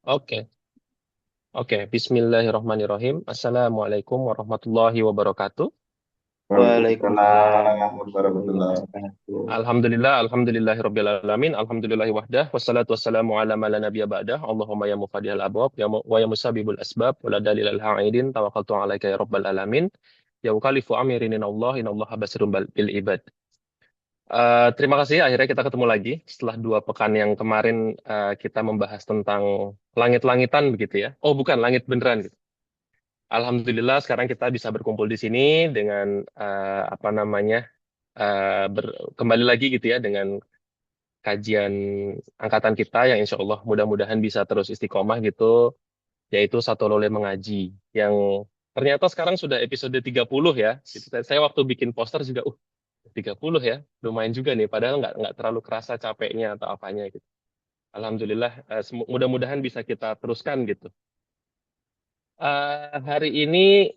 Oke, oke. Bismillahirrahmanirrahim. Assalamualaikum warahmatullahi wabarakatuh. Waalaikumsalam Waalaikumsalam warahmatullahi warahmatullahi wabarakatuh. Alhamdulillahirabbil alamin. Alhamdulillahirrahmanirrahim. Wassalatu wassalamu ala ma la nabiyya ba'dah. Allahumma ya mufadihal abwab wa ya musabibul asbab wa la dalilal ha'idin tawakkaltu alaika ya rabbal alamin. Ya mukalifu amirin innallaha basirun bil ibad. Terima kasih akhirnya kita ketemu lagi setelah 2 pekan yang kemarin kita membahas tentang langit-langitan begitu ya. Oh, bukan langit beneran gitu. Alhamdulillah sekarang kita bisa berkumpul di sini dengan apa namanya kembali lagi gitu ya dengan kajian angkatan kita yang insya Allah mudah-mudahan bisa terus istiqomah gitu, yaitu Satu Lole Mengaji yang ternyata sekarang sudah episode 30 ya. Gitu. Saya waktu bikin poster juga 30 ya, lumayan juga nih padahal nggak terlalu kerasa capeknya atau apanya gitu. Alhamdulillah mudah-mudahan bisa kita teruskan gitu. Hari ini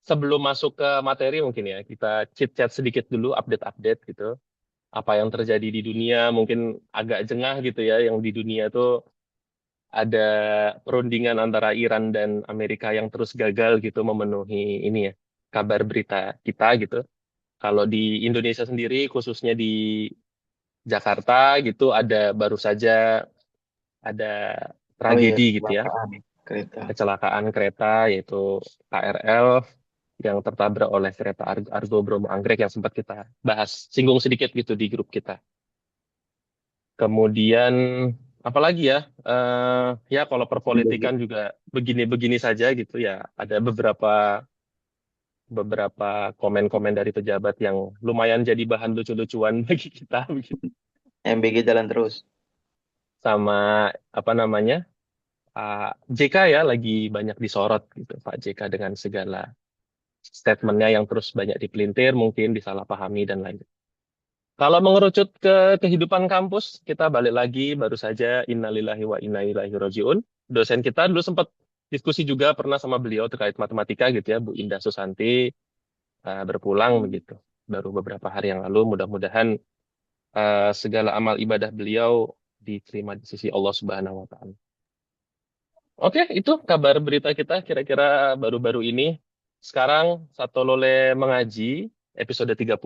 sebelum masuk ke materi mungkin ya, kita chit-chat sedikit dulu, update-update gitu. Apa yang terjadi di dunia, mungkin agak jengah gitu ya, yang di dunia tuh ada perundingan antara Iran dan Amerika yang terus gagal gitu memenuhi ini ya, kabar berita kita gitu. Kalau di Indonesia sendiri, khususnya di Jakarta gitu, ada baru saja ada Oh iya, tragedi gitu ya, kecelakaan kereta. kecelakaan kereta yaitu KRL yang tertabrak oleh kereta Argo Bromo Anggrek yang sempat kita bahas singgung sedikit gitu di grup kita. Kemudian apalagi ya, ya kalau perpolitikan juga begini-begini saja gitu ya. Ada beberapa beberapa komen-komen dari pejabat yang lumayan jadi bahan lucu-lucuan bagi kita begitu. MBG jalan terus. Sama apa namanya, Pak JK ya lagi banyak disorot gitu Pak JK dengan segala statementnya yang terus banyak dipelintir, mungkin disalahpahami dan lain. Kalau mengerucut ke kehidupan kampus, kita balik lagi baru saja innalillahi wa inna ilaihi rajiun. Dosen kita dulu sempat diskusi juga pernah sama beliau terkait matematika gitu ya, Bu Indah Susanti berpulang begitu. Baru beberapa hari yang lalu, mudah-mudahan segala amal ibadah beliau diterima di sisi Allah Subhanahu wa taala. Oke, itu kabar berita kita kira-kira baru-baru ini. Sekarang Satu Lole Mengaji episode 30,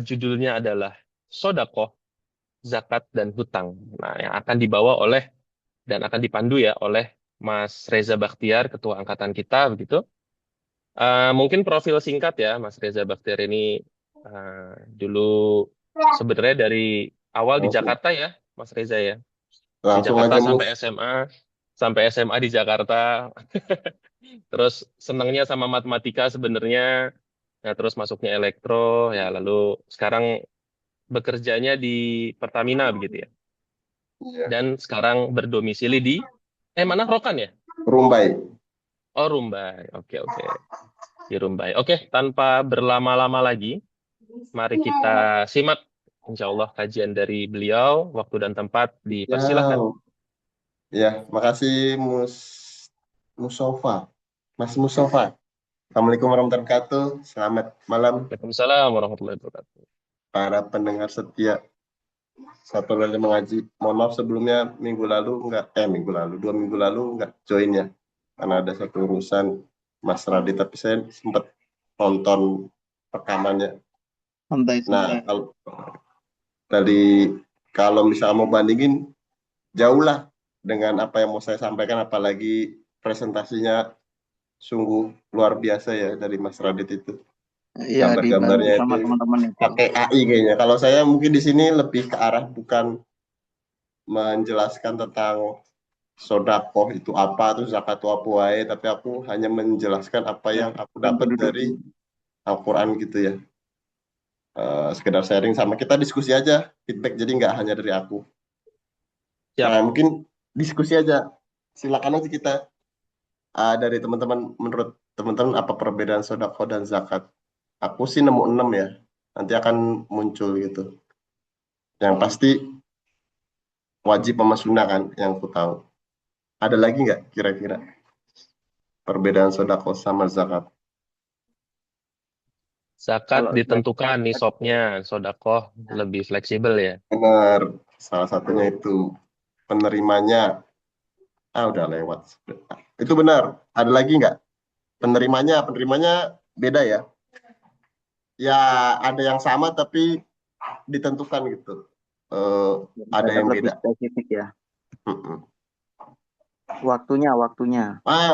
judulnya adalah Sodakoh, Zakat, dan Hutang. Nah, yang akan dibawa oleh dan akan dipandu ya oleh Mas Reza Bakhtiar, ketua angkatan kita begitu. Mungkin profil singkat ya, Mas Reza Bakhtiar ini dulu sebenarnya dari awal di langsung Jakarta ya, Mas Reza ya. Di langsung Jakarta aja sampai mus. SMA, sampai SMA di Jakarta. Terus senangnya sama matematika sebenarnya. Nah, terus masuknya elektro ya, lalu sekarang bekerjanya di Pertamina begitu ya. Iya. Dan sekarang berdomisili di mana Rokan ya? Rumbai. Oh, Rumbai. Oke, oke. Di Rumbai. Oke, tanpa berlama-lama lagi, mari kita simak insya Allah kajian dari beliau. Waktu dan tempat dipersilahkan. Ya, ya, makasih Musofa. Mas Musofa. Assalamualaikum warahmatullahi wabarakatuh. Selamat malam Waalaikumsalam warahmatullahi wabarakatuh. para pendengar setia Satu Lele Mengaji. Mohon maaf sebelumnya minggu lalu, 2 minggu lalu nggak join ya. Karena ada satu urusan Mas Radit, tapi saya sempat nonton rekamannya. Santai, Nah, santai. dari kalau misalnya mau bandingin, jauh lah dengan apa yang mau saya sampaikan, apalagi presentasinya sungguh luar biasa ya dari Mas Radit itu. Ya, dibantu Gambar-gambarnya itu sama teman-teman itu. pakai AI kayaknya. Kalau saya mungkin di sini lebih ke arah bukan menjelaskan tentang sodakoh itu apa, atau zakat itu apa, wae, tapi aku hanya menjelaskan apa Ya, yang aku bantu dapat duduk dari dulu. Al-Quran gitu ya. Sekedar sharing sama kita, diskusi aja, feedback, jadi nggak hanya dari aku. Nah, Siap. mungkin diskusi aja. Silakan aja kita, dari teman-teman, menurut teman-teman apa perbedaan sodako dan zakat? Aku sih nemu 6 ya. Nanti akan muncul gitu. Yang pasti wajib sama sunnah kan, yang aku tahu. Ada lagi nggak kira-kira perbedaan sodako sama zakat? Zakat Kalau ditentukan zakat, nisabnya, sodakoh lebih fleksibel ya. Benar, salah satunya itu penerimanya. Udah lewat. Itu benar. Ada lagi nggak? Penerimanya beda ya. Ya ada yang sama tapi ditentukan gitu. Eh, ada Tetap yang lebih beda. spesifik ya. Mm-mm. Waktunya.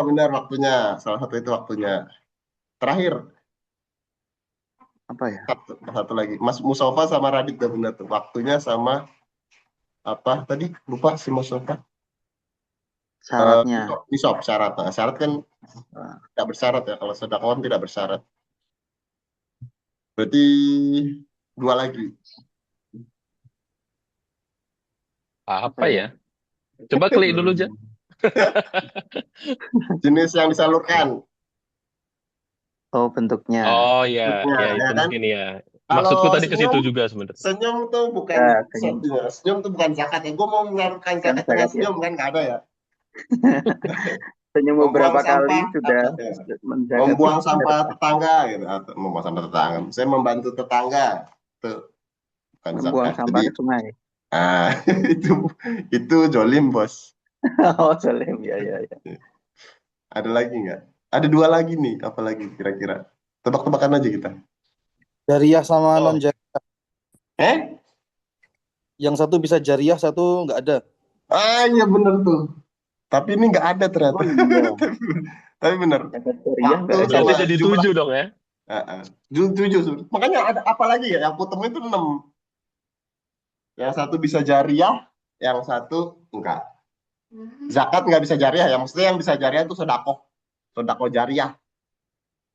Benar waktunya. Salah satu itu waktunya. Terakhir, Apa ya? satu lagi. Mas Mustafa sama Radit udah benar tuh. Waktunya sama apa tadi? Lupa si Mustafa. Syaratnya. Nisab syarat. Nah, syarat kan Nah, tidak bersyarat ya. Kalau sedekah kan tidak bersyarat. Berarti dua lagi. apa Apa ya? ya? Coba klik dulu aja. Jenis yang disalurkan. Oh, bentuknya. Oh ya, Bentuknya, ya ya itu kan? mungkin ya. Kalau Maksudku tadi ke senyum, situ juga sebenarnya. senyum tuh bukan Ya, senyum. satunya. Senyum tuh bukan zakat ya. Gue mau menyalurkan Kan zakat dengan zakat ya. senyum kan nggak ada ya. Senyum Membuang beberapa kali sampah sudah apa ya? menzakati. Membuang sampah tetangga gitu. Atau membuang sampah tetangga. Saya membantu tetangga. Itu bukan Membuang zakat. sampah Jadi ke sungai. itu itu jolim bos. Oh, Salim. Ya, ya, ya. Ada lagi nggak? Ada dua lagi nih. Apa lagi kira-kira? Tebak-tebakan aja kita. Jariah sama non Oh, jariah. eh? Yang satu bisa jariah, satu nggak ada. Iya bener tuh. Tapi ini nggak ada ternyata. Oh iya. Tapi bener. Zakat Syariah Waktu nggak ada Berarti sama ya? jadi jumlah. 7 dong ya? Tujuh. Makanya ada apa lagi ya? Yang aku temuin itu 6. Yang satu bisa jariah, yang satu enggak. Zakat nggak bisa jariah ya. Maksudnya yang bisa jariah itu sedekah. Sedekah jariah.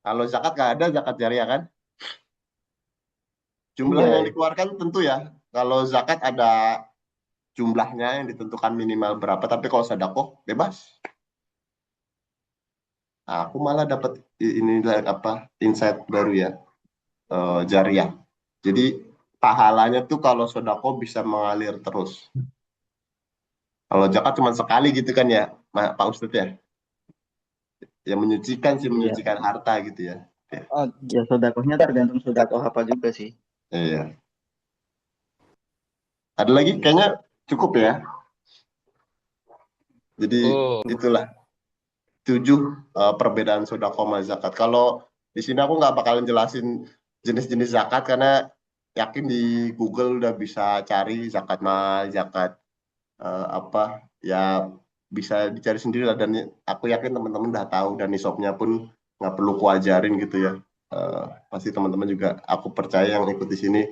Kalau zakat nggak ada zakat jariah kan. Jumlah Iya, yang iya. dikeluarkan tentu ya. Kalau zakat ada jumlahnya yang ditentukan minimal berapa. Tapi kalau sedekah bebas. Aku malah dapat ini apa insight baru ya. Jariah. Jadi pahalanya tuh kalau sedekah bisa mengalir terus. Kalau zakat cuma sekali gitu kan ya, Pak Ustadz ya. Yang menyucikan sih, Iya. menyucikan harta gitu ya. Ya, Ah, Ya, sodakohnya tergantung sodakoh apa juga sih. iya. Ada lagi kayaknya cukup ya. Jadi Oh, itulah 7 perbedaan sedekah sama zakat. Kalau di sini aku nggak bakalan jelasin jenis-jenis zakat karena yakin di Google udah bisa cari zakat mal, zakat apa ya bisa dicari sendiri lah dan aku yakin teman-teman udah tahu dan nisabnya pun nggak perlu kuajarin gitu ya. Eh, Pasti teman-teman juga aku percaya yang ikut di sini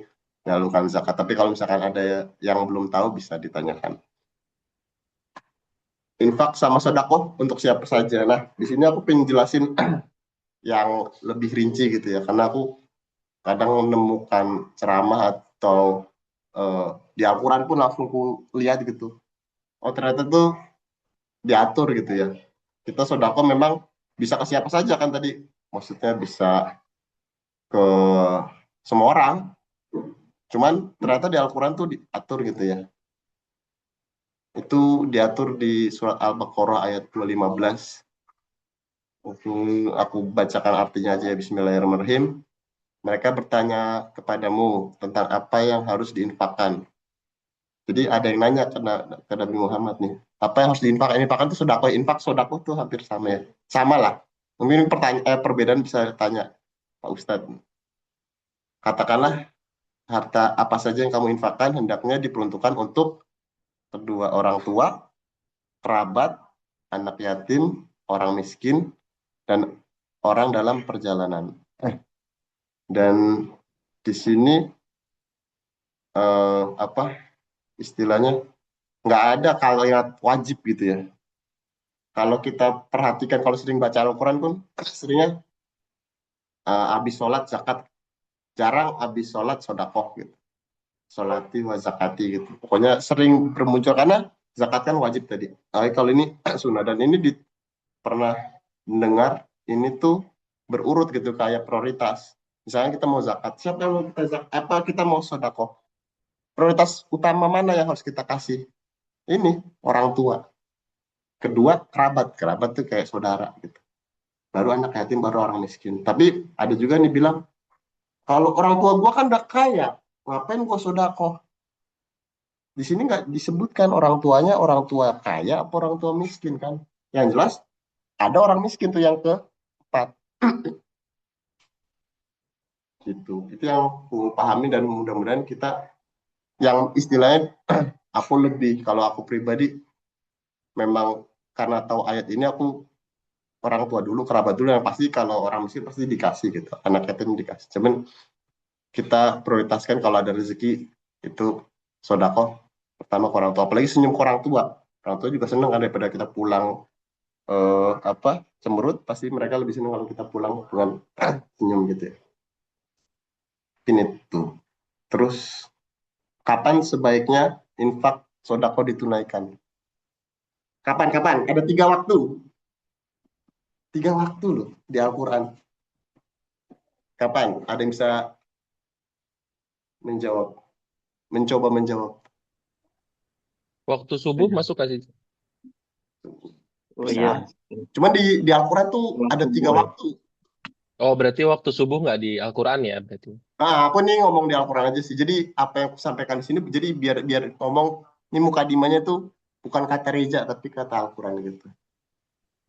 menyalurkan zakat. Tapi kalau misalkan ada yang belum tahu bisa ditanyakan. Infak sama sedekah untuk siapa saja. Nah, di sini aku pengen jelasin yang lebih rinci gitu ya, karena aku kadang menemukan ceramah atau di Al-Quran pun langsung aku lihat gitu. Oh ternyata tuh diatur gitu ya. Kita sedekah memang bisa ke siapa saja kan tadi. Maksudnya bisa ke semua orang. Cuman ternyata di Al-Quran tuh diatur gitu ya. Itu diatur di surat Al-Baqarah ayat 215. Aku bacakan artinya aja ya, Bismillahirrahmanirrahim. Mereka bertanya kepadamu tentang apa yang harus diinfakkan. Jadi ada yang nanya ke Nabi Muhammad nih, apa yang harus diinfakkan? Infakkan itu sedekah, infak sedekah tuh hampir sama ya. Sama lah. Mungkin perbedaan bisa tanya Pak Ustadz. Katakanlah harta apa saja yang kamu infakkan hendaknya diperuntukkan untuk kedua orang tua, kerabat, anak yatim, orang miskin, dan orang dalam perjalanan. Dan di sini apa istilahnya nggak ada kalimat wajib gitu ya. Kalau kita perhatikan kalau sering baca Al-Quran pun seringnya habis sholat zakat, jarang habis sholat sodakoh gitu. Sholati wa zakati gitu. Pokoknya sering bermuncul karena zakat kan wajib tadi. Kalau ini sunnah dan ini pernah mendengar ini tuh berurut gitu kayak prioritas. Misalnya kita mau zakat, siapa yang mau kita zakat? Apa kita mau sodakoh? Prioritas utama mana yang harus kita kasih? Ini orang tua. Kedua kerabat, kerabat tuh kayak saudara gitu. Baru anak yatim, baru orang miskin. Tapi ada juga nih bilang, kalau orang tua gua kan udah kaya, ngapain gua sodakoh? Di sini nggak disebutkan orang tuanya orang tua kaya apa orang tua miskin kan. Yang jelas ada orang miskin tuh yang keempat gitu. Itu yang aku pahami dan mudah-mudahan kita yang istilahnya aku lebih kalau aku pribadi memang karena tahu ayat ini aku orang tua dulu kerabat dulu yang pasti kalau orang miskin pasti dikasih gitu. Anak yatim dikasih. Cuman kita prioritaskan kalau ada rezeki itu sodako pertama ke orang tua apalagi senyum ke orang tua juga senang kan daripada kita pulang cemberut pasti mereka lebih senang kalau kita pulang dengan senyum gitu ya ini tuh terus kapan sebaiknya infak sodako ditunaikan kapan ada 3 waktu loh di Al-Quran kapan ada yang bisa mencoba menjawab Waktu subuh masuk kasih. Oh bisa iya. cuma di Al-Quran tuh ada 3 waktu. Oh, berarti waktu subuh nggak di Al-Quran ya berarti. Nah, aku nih ngomong di Al-Quran aja sih. Jadi apa yang aku sampaikan di sini, jadi biar ngomong ini mukadimahnya tuh bukan kata Reza tapi kata Al-Quran gitu.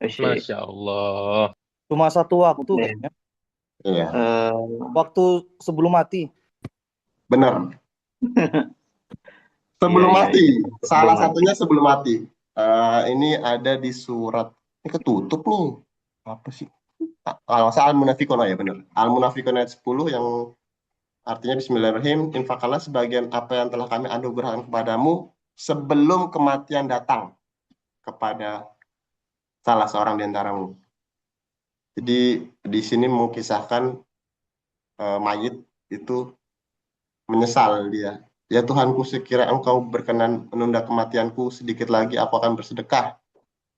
Oke. Masya Allah. Cuma satu waktu Nih. kayaknya. Iya, Waktu sebelum mati. benar. Sebelum Iya, iya, mati, iya. salah Sebelum satunya sebelum mati. Ini ada di surat, ini ketutup nih. Apa sih? Kalau saya Al-Munafikun ya benar. Al-Munafikun ayat 10 yang artinya Bismillahirrahmanirrahim, infakalah sebagian apa yang telah kami anugerahkan kepadamu sebelum kematian datang kepada salah seorang di antaramu. Jadi di sini mengisahkan mayit itu menyesal dia. Ya Tuhanku, sekira engkau berkenan menunda kematianku sedikit lagi, aku akan bersedekah.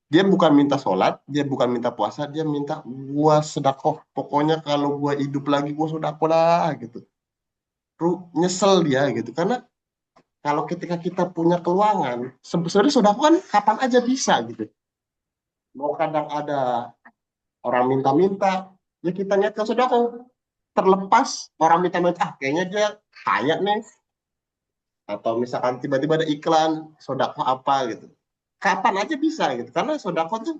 Dia bukan minta sholat, dia bukan minta puasa, dia minta gua sedekah. Pokoknya kalau gua hidup lagi, gua sedekah lah gitu. Nyesel dia gitu. Karena kalau ketika kita punya keluangan, sebenarnya sedekah kan kapan aja bisa gitu. Mau kadang ada orang minta-minta, ya kita niat ke sedekah. Terlepas orang minta-minta, kayaknya dia kaya nih, atau misalkan tiba-tiba ada iklan sodako apa gitu kapan aja bisa gitu karena sodako tuh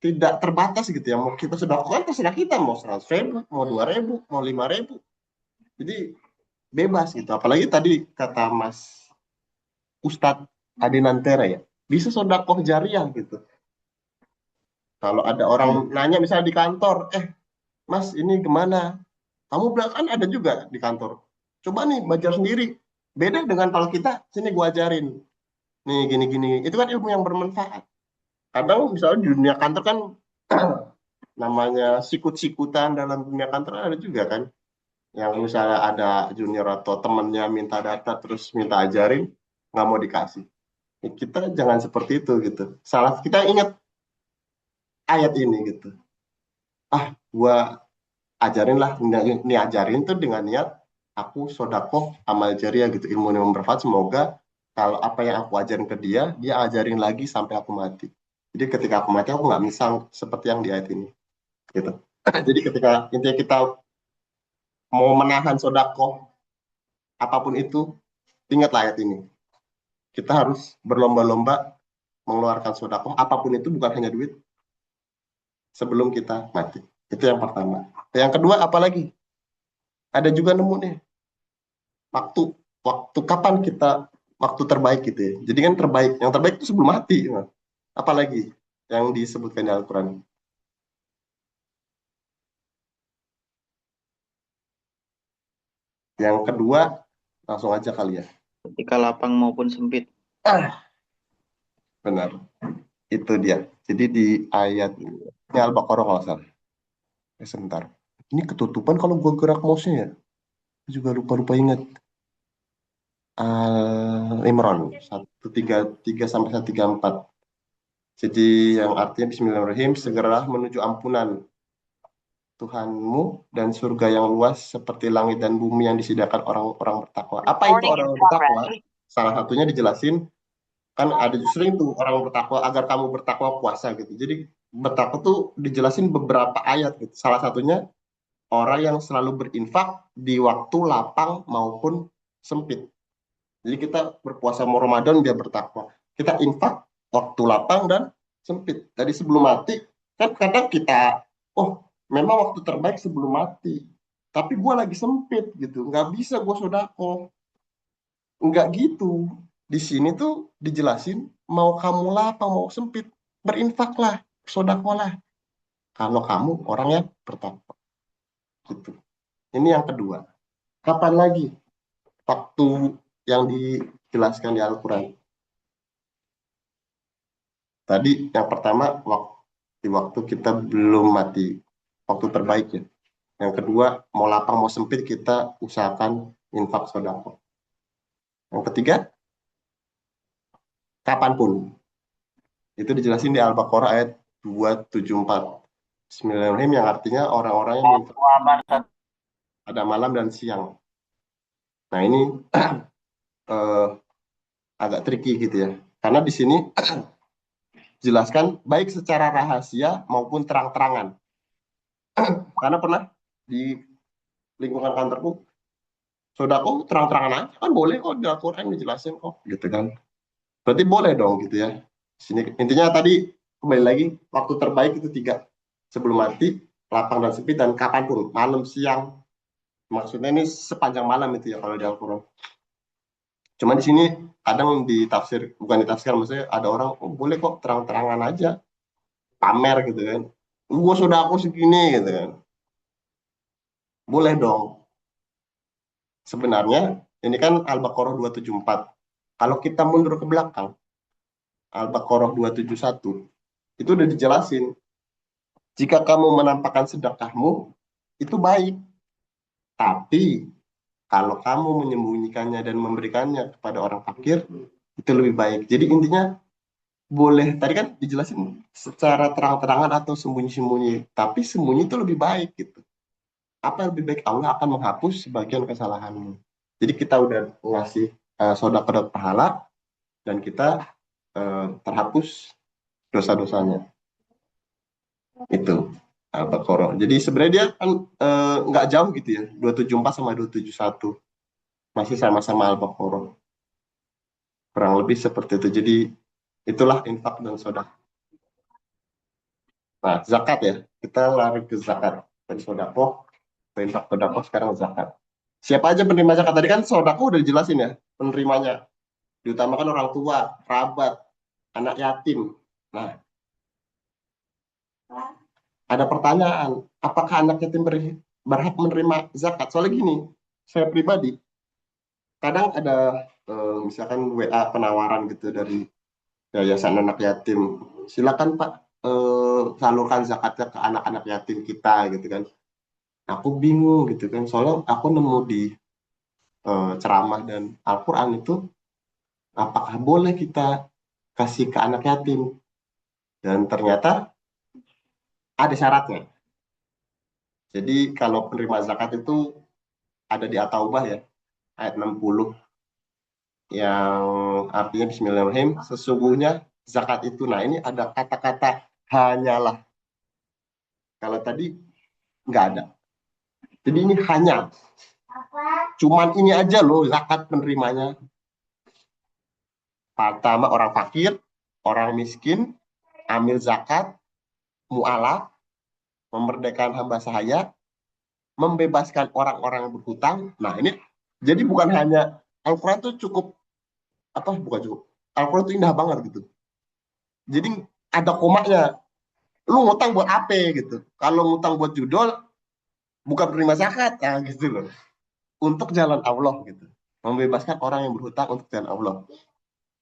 tidak terbatas gitu ya mau kita sodako kan terserah kita mau 100.000 mau 2.000 mau 5.000 jadi bebas gitu apalagi tadi kata Mas Ustadz Adinantera ya bisa sodako jariah gitu kalau ada orang nanya misalnya di kantor Mas ini gimana kamu bilang kan ada juga di kantor coba nih belajar sendiri beda dengan kalau kita sini gua ajarin nih gini-gini itu kan ilmu yang bermanfaat kadang misalnya di dunia kantor kan namanya sikut-sikutan dalam dunia kantor ada juga kan yang misalnya ada junior atau temennya minta data terus minta ajarin nggak mau dikasih. Kita jangan seperti itu gitu salah kita ingat ayat ini gitu gua ajarin lah ini ajarin tuh dengan niat aku sodakoh amal jariah gitu ilmu yang bermanfaat semoga kalau apa yang aku ajarin ke dia dia ajarin lagi sampai aku mati jadi ketika aku mati aku nggak misal seperti yang di ayat ini gitu jadi ketika intinya kita mau menahan sodakoh apapun itu ingatlah ayat ini kita harus berlomba-lomba mengeluarkan sodakoh apapun itu bukan hanya duit sebelum kita mati itu yang pertama yang kedua apalagi ada juga nemu nih waktu waktu kapan kita waktu terbaik gitu ya. Jadi kan yang terbaik itu sebelum mati. Nah. Apalagi yang disebutkan di Al-Quran. Yang kedua langsung aja kali ya. ketika lapang maupun sempit. Benar. Itu dia. Jadi di ayat ini Al-Baqarah kalau salah. Sebentar. Ini ketutupan kalau gue gerak mouse-nya ya. Juga lupa-lupa ingat. Al-Imran 133 sampai 134. Jadi yang artinya Bismillahirrahmanirrahim segeralah menuju ampunan Tuhanmu dan surga yang luas seperti langit dan bumi yang disediakan orang-orang bertakwa. Apa itu orang bertakwa? Salah satunya dijelasin kan ada justru itu orang bertakwa agar kamu bertakwa puasa gitu. Jadi bertakwa tuh dijelasin beberapa ayat gitu. Salah satunya orang yang selalu berinfak di waktu lapang maupun sempit. Jadi kita berpuasa mau Ramadan biar bertakwa. Kita infak waktu lapang dan sempit. Dari sebelum mati, kan kadang kita, oh memang waktu terbaik sebelum mati. Tapi gue lagi sempit gitu, nggak bisa gue sodako. Nggak gitu. Di sini tuh dijelasin, mau kamu lapang, mau sempit, berinfaklah, sodakolah. Kalau kamu orang yang bertakwa. Gitu. Ini yang kedua. Kapan lagi waktu yang dijelaskan di Al-Quran? Tadi yang pertama waktu kita belum mati, waktu terbaik ya. Yang kedua mau lapang mau sempit kita usahakan infak sodako. Yang ketiga kapanpun. Itu dijelasin di Al-Baqarah ayat 274. Bismillahirrahmanirrahim yang artinya orang-orang yang infak pada malam dan siang. Nah ini eh, agak tricky gitu ya. Karena di sini jelaskan baik secara rahasia maupun terang-terangan. Karena pernah di lingkungan kantorku, sodako terang-terangan aja kan boleh kok di Al-Quran dijelasin kok gitu kan. Berarti boleh dong gitu ya. Sini intinya tadi kembali lagi waktu terbaik itu 3. Sebelum mati, lapang dan sempit dan kapanpun, malam, siang. Maksudnya ini sepanjang malam itu ya kalau di Al-Quran. Cuma di sini kadang ditafsir, bukan ditafsir, maksudnya ada orang, oh boleh kok terang-terangan aja, pamer gitu kan. Gue sudah aku segini gitu kan. Boleh dong. Sebenarnya ini kan Al-Baqarah 274. Kalau kita mundur ke belakang, Al-Baqarah 271, itu udah dijelasin. Jika kamu menampakkan sedekahmu, itu baik. Tapi kalau kamu menyembunyikannya dan memberikannya kepada orang fakir, itu lebih baik. Jadi intinya boleh, tadi kan dijelasin secara terang-terangan atau sembunyi-sembunyi. Tapi sembunyi itu lebih baik gitu. Apa yang lebih baik? Allah akan menghapus sebagian kesalahanmu. Jadi kita udah ngasih sedekah pahala dan kita terhapus dosa-dosanya. Itu Al-Baqarah. Jadi sebenarnya dia kan nggak jauh gitu ya. 274 sama 271. Masih sama-sama Al-Baqarah. Kurang lebih seperti itu. Jadi itulah infak dan sedekah. Nah, zakat ya. Kita lari ke zakat. Dari sedekah, ke infak sedekah, sekarang zakat. Siapa aja penerima zakat? Tadi kan sedekah udah dijelasin ya penerimanya. Diutamakan orang tua, kerabat, anak yatim. Nah, ada pertanyaan, apakah anak yatim berhak menerima zakat? Soalnya gini, saya pribadi, kadang ada misalkan WA penawaran gitu dari yayasan anak yatim. Silakan Pak, salurkan zakatnya ke anak-anak yatim kita gitu kan. Aku bingung gitu kan, soalnya aku nemu di ceramah dan Al-Quran itu, apakah boleh kita kasih ke anak yatim? Dan ternyata ada syaratnya. Jadi kalau penerima zakat itu ada di At-Taubah ya, ayat 60, yang artinya Bismillahirrahmanirrahim, sesungguhnya zakat itu. Nah ini ada kata-kata hanyalah. Kalau tadi nggak ada. Jadi ini hanya. Cuman ini aja loh zakat penerimanya. Pertama orang fakir, orang miskin, amil zakat, mu'alaf, memerdekakan hamba sahaya, membebaskan orang-orang yang berhutang. Nah ini jadi bukan hanya Al-Quran itu cukup apa bukan cukup. Al-Quran itu indah banget gitu. Jadi ada komanya. Lu ngutang buat apa gitu. Kalau ngutang buat judol bukan penerima zakat ya gitu loh. Untuk jalan Allah gitu. Membebaskan orang yang berhutang untuk jalan Allah.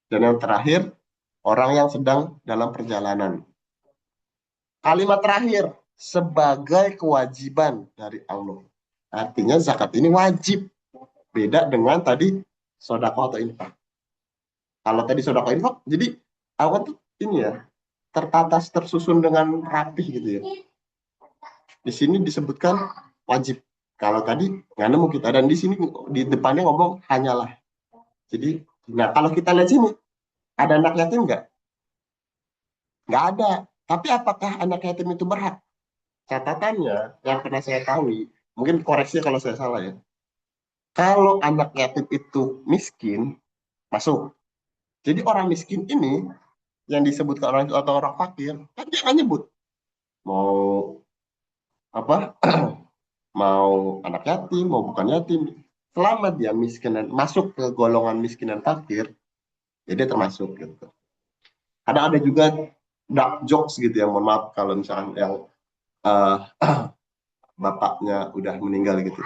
Dan yang terakhir, orang yang sedang dalam perjalanan. Kalimat terakhir, sebagai kewajiban dari Allah. Artinya zakat ini wajib. Beda dengan tadi sedekah atau infak. Kalau tadi sedekah infak, jadi awal tuh ini ya, tertata tersusun dengan rapih gitu ya. Di sini disebutkan wajib. Kalau tadi nggak nemu kita, dan di sini di depannya ngomong hanyalah. Jadi, nah kalau kita lihat sini, ada anak yatim nggak? Nggak ada. Tapi apakah anak yatim itu berhak? Catatannya yang pernah saya tahu, mungkin koreksi kalau saya salah ya. Kalau anak yatim itu miskin, masuk. Jadi orang miskin ini yang disebutkan orang itu atau orang fakir, kan dia akan nyebut mau apa, mau anak yatim, mau bukan yatim. Selama dia miskin dan masuk ke golongan miskin dan fakir, ya dia termasuk gitu. Kadang ada juga dark jokes gitu ya, mohon maaf kalau misalkan yang eh, bapaknya udah meninggal gitu,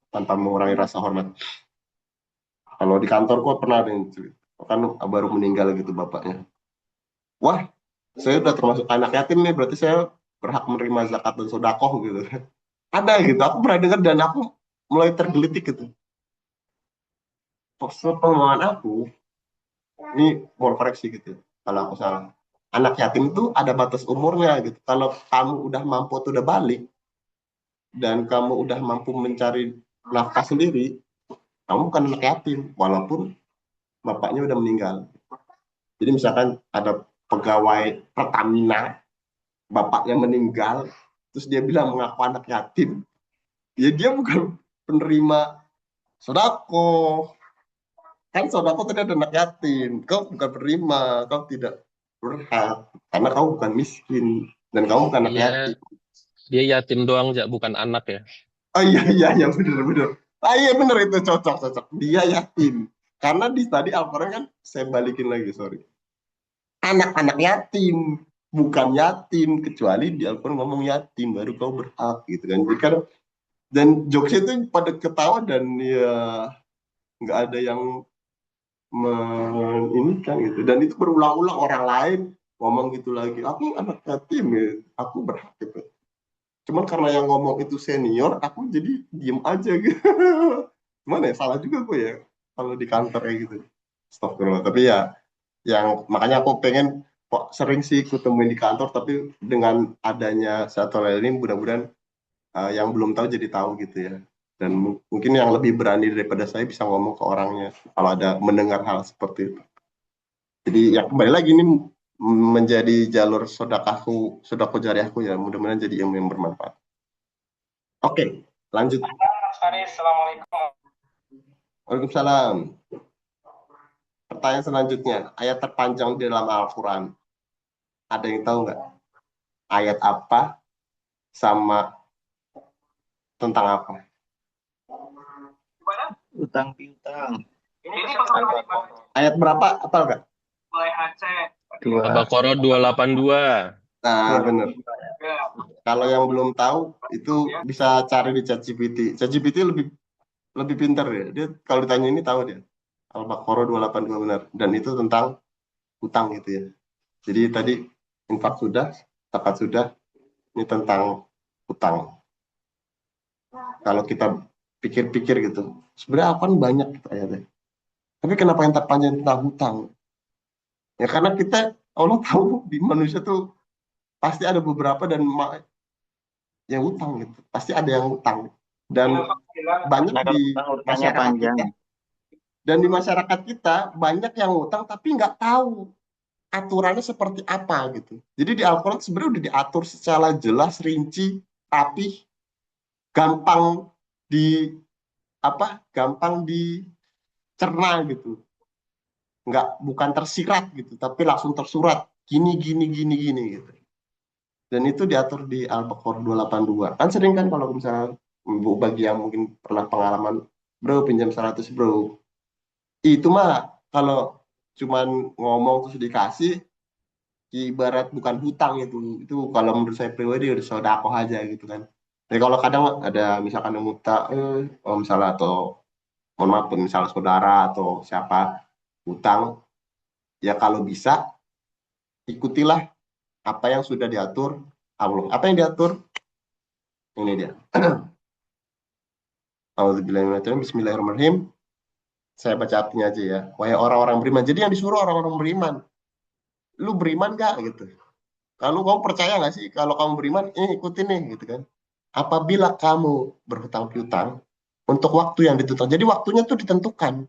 tanpa mengurangi rasa hormat. Kalau di kantor kok pernah ada yang cerita, kan baru meninggal gitu bapaknya. Wah, saya udah termasuk anak yatim nih, berarti saya berhak menerima zakat dan sedekah gitu. Ada gitu, aku pernah dengar dan aku mulai tergelitik gitu. Sepemahaman aku, ini mau koreksi gitu, kalau aku salah. Anak yatim itu ada batas umurnya gitu. Kalau kamu udah mampu atau udah balik, dan kamu udah mampu mencari nafkah sendiri, kamu bukan anak yatim, walaupun bapaknya udah meninggal. Jadi misalkan ada pegawai Pertamina, bapaknya meninggal, terus dia bilang mengaku anak yatim, ya dia bukan penerima sodako. Kan sodako tadi ada anak yatim, kau bukan penerima, kau tidak berhak, karena kau bukan miskin, dan kamu bukan anak Iya, yatim. dia yatim doang, Jak, bukan anak ya. Oh iya, iya, iya, bener-bener. Ah iya bener itu, cocok. Dia yatim. Karena di tadi Al-Quran kan, saya balikin lagi, sorry. Anak-anak yatim, bukan yatim, kecuali di Al-Quran ngomong yatim, baru kau berhak gitu kan. Jadi kan, dan jokesnya itu pada ketawa dan ya nggak ada yang ini kan gitu. Dan itu berulang-ulang orang lain ngomong gitu lagi. Aku anak yatim ya, aku berhak gitu. Cuman karena yang ngomong itu senior, aku jadi diem aja gitu. Gimana ya, salah juga gue ya kalau di kantor kayak gitu. Astagfirullah. Tapi ya, yang makanya aku pengen kok sering sih kutemuin di kantor, tapi dengan adanya satu hal ini mudah-mudahan yang belum tahu jadi tahu gitu ya. Dan mungkin yang lebih berani daripada saya bisa ngomong ke orangnya kalau ada mendengar hal seperti itu. Jadi ya kembali lagi ini menjadi jalur sodako jariahku ya. Mudah-mudahan jadi ilmu yang bermanfaat. Oke, lanjut. Waalaikumsalam. Pertanyaan selanjutnya, ayat terpanjang di dalam Al-Quran. Ada yang tahu nggak? Ayat apa sama tentang apa? Utang piutang. Ayat berapa? Apa nggak? Dua. Al-Baqarah 282. Nah, benar. Kalau yang belum tahu, itu bisa cari di ChatGPT. ChatGPT lebih pintar ya. Dia kalau ditanya ini tahu dia. Al-Baqarah 282 benar. Dan itu tentang utang gitu ya. Jadi tadi infak sudah, zakat sudah, ini tentang utang. Kalau kita pikir-pikir gitu, sebenarnya apa banyak gitu ayatnya. Tapi kenapa yang terpanjang tentang hutang? Ya karena kita, Allah tahu di manusia tuh pasti ada beberapa dan yang utang gitu. Pasti ada yang utang. Dan banyak Nah, kalau di utang urutannya masyarakat panjang. kita. Dan di masyarakat kita banyak yang utang tapi nggak tahu aturannya seperti apa gitu. Jadi di Al-Quran sebenarnya udah diatur secara jelas, rinci, rapih, gampang di gampang dicerna gitu. Bukan tersirat gitu, tapi langsung tersurat gini gitu. Dan itu diatur di Al-Baqarah 282. Kan sering kan kalau misalnya bagi yang mungkin pernah pengalaman, bro pinjam 100 bro. Itu mah kalau cuman ngomong terus dikasih, ibarat bukan hutang itu. Itu kalau menurut saya pribadi udah sedekah aja gitu kan. Tapi kalau kadang ada misalkan yang utang, misalnya atau mohon maaf misalnya saudara atau siapa utang, ya kalau bisa ikutilah apa yang sudah diatur Allah. Apa yang diatur? Ini dia. Bismillahirrahmanirrahim. Saya baca artinya aja ya. Wahai orang-orang beriman. Jadi yang disuruh orang-orang beriman. Lu beriman gak gitu? Kalau kamu percaya nggak sih kalau kamu beriman, ikutin nih gitu kan. Apabila kamu berhutang piutang untuk waktu yang ditentukan. Jadi waktunya tuh ditentukan.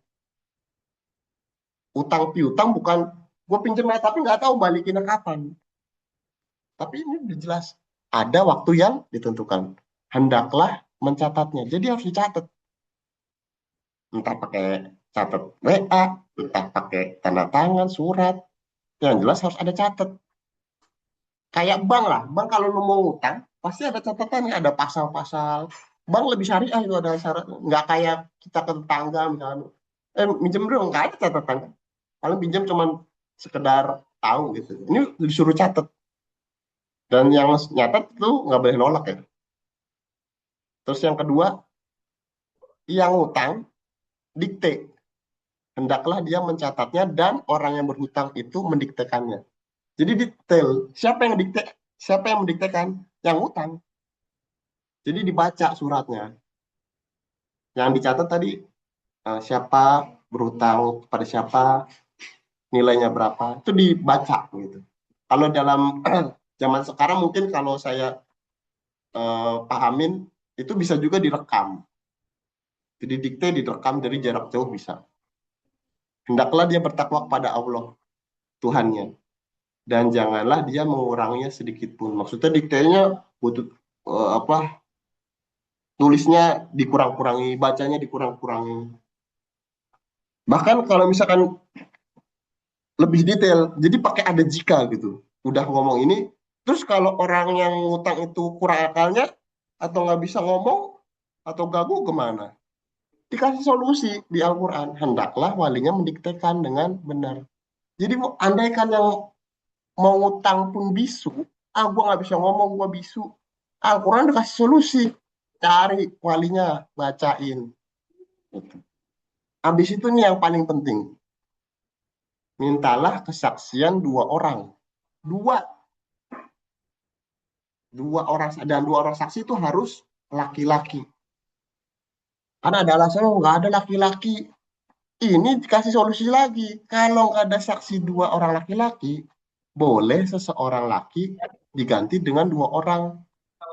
Utang piutang bukan gue pinjam tapi nggak tahu balikinnya kapan. Tapi ini udah jelas. Ada waktu yang ditentukan. Hendaklah mencatatnya. Jadi harus dicatat. Entah pakai catat WA, entah pakai tanda tangan, surat, yang jelas harus ada catat. Kayak bank lah, bank kalau lu mau utang, pasti ada catatannya, ada pasal-pasal. Bank lebih syariah itu ada syarat, nggak kayak kita ke tetangga misalnya, minjem dong, nggak ada catatan. Paling pinjam cuman sekedar tahu gitu. Ini disuruh catat, dan yang nyatat itu nggak boleh nolak ya. Terus yang kedua, yang utang dikte. Hendaklah dia mencatatnya dan orang yang berhutang itu mendiktekannya. Jadi detail. Siapa yang mendiktekan? Yang utang. Jadi dibaca suratnya. Yang dicatat tadi siapa berhutang kepada siapa, nilainya berapa, itu dibaca gitu. Kalau dalam zaman sekarang mungkin kalau saya pahamin itu bisa juga direkam. Jadi dikte direkam dari jarak jauh bisa. Hendaklah dia bertakwa kepada Allah Tuhannya, dan janganlah dia menguranginya sedikit pun. Maksudnya diktenya butuh tulisnya dikurang-kurangi, bacanya dikurang-kurangi. Bahkan kalau misalkan lebih detail, jadi pakai ada jika gitu. Udah ngomong ini, terus kalau orang yang ngutang itu kurang akalnya atau nggak bisa ngomong atau gagu kemana? Dikasih solusi di Al-Quran. Hendaklah walinya mendiktekan dengan benar. Jadi andaikan yang mau ngutang pun bisu, gua nggak bisa ngomong, gua bisu. Al-Quran dikasih solusi, cari walinya, bacain. Gitu. Habis itu nih yang paling penting, mintalah kesaksian dua orang, dua dan dua orang saksi itu harus laki-laki. Karena ada alasan nggak ada laki-laki. Ini dikasih solusi lagi. Kalau nggak ada saksi dua orang laki-laki, boleh seseorang laki diganti dengan dua orang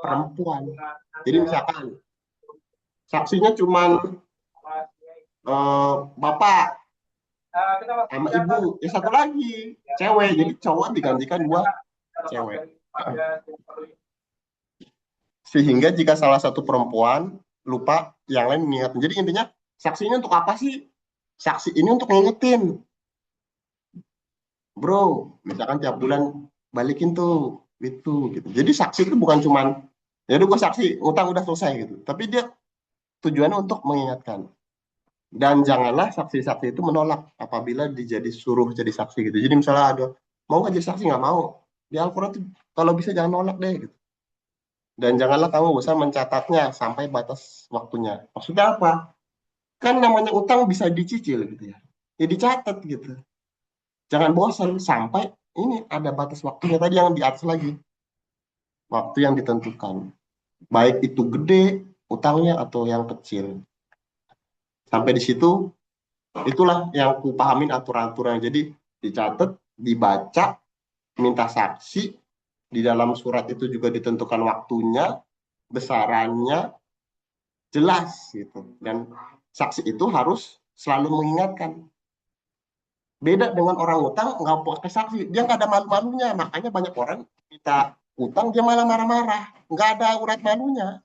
perempuan. Jadi misalkan saksinya cuma bapak sama ibu, ya satu lagi cewek. Jadi cowok digantikan dua cewek. Sehingga jika salah satu perempuan lupa, yang lain mengingatkan. Jadi intinya saksi ini untuk apa sih? Saksi ini untuk ngingetin. Bro, misalkan tiap bulan balikin tuh itu gitu. Jadi saksi itu bukan cuman ya udah gue saksi, utang udah selesai gitu. Tapi dia tujuannya untuk mengingatkan. Dan janganlah saksi-saksi itu menolak apabila dijadi suruh jadi saksi gitu. Jadi misalnya ada mau nggak jadi saksi, nggak mau. Di Al-Quran tuh kalau bisa jangan nolak deh gitu. Dan janganlah kamu usah mencatatnya sampai batas waktunya. Maksudnya apa? Kan namanya utang bisa dicicil gitu ya. Ya dicatat gitu. Jangan bosan sampai ini ada batas waktunya tadi yang di atas lagi. Waktu yang ditentukan. Baik itu gede utangnya atau yang kecil. Sampai di situ itulah yang ku pahamin aturan-aturan. Jadi dicatat, dibaca, minta saksi, di dalam surat itu juga ditentukan waktunya, besarannya, jelas gitu. Dan saksi itu harus selalu mengingatkan. Beda dengan orang utang nggak pakai saksi, dia nggak ada malu-malunya. Makanya banyak orang kita utang dia malah marah-marah, nggak ada urat malunya.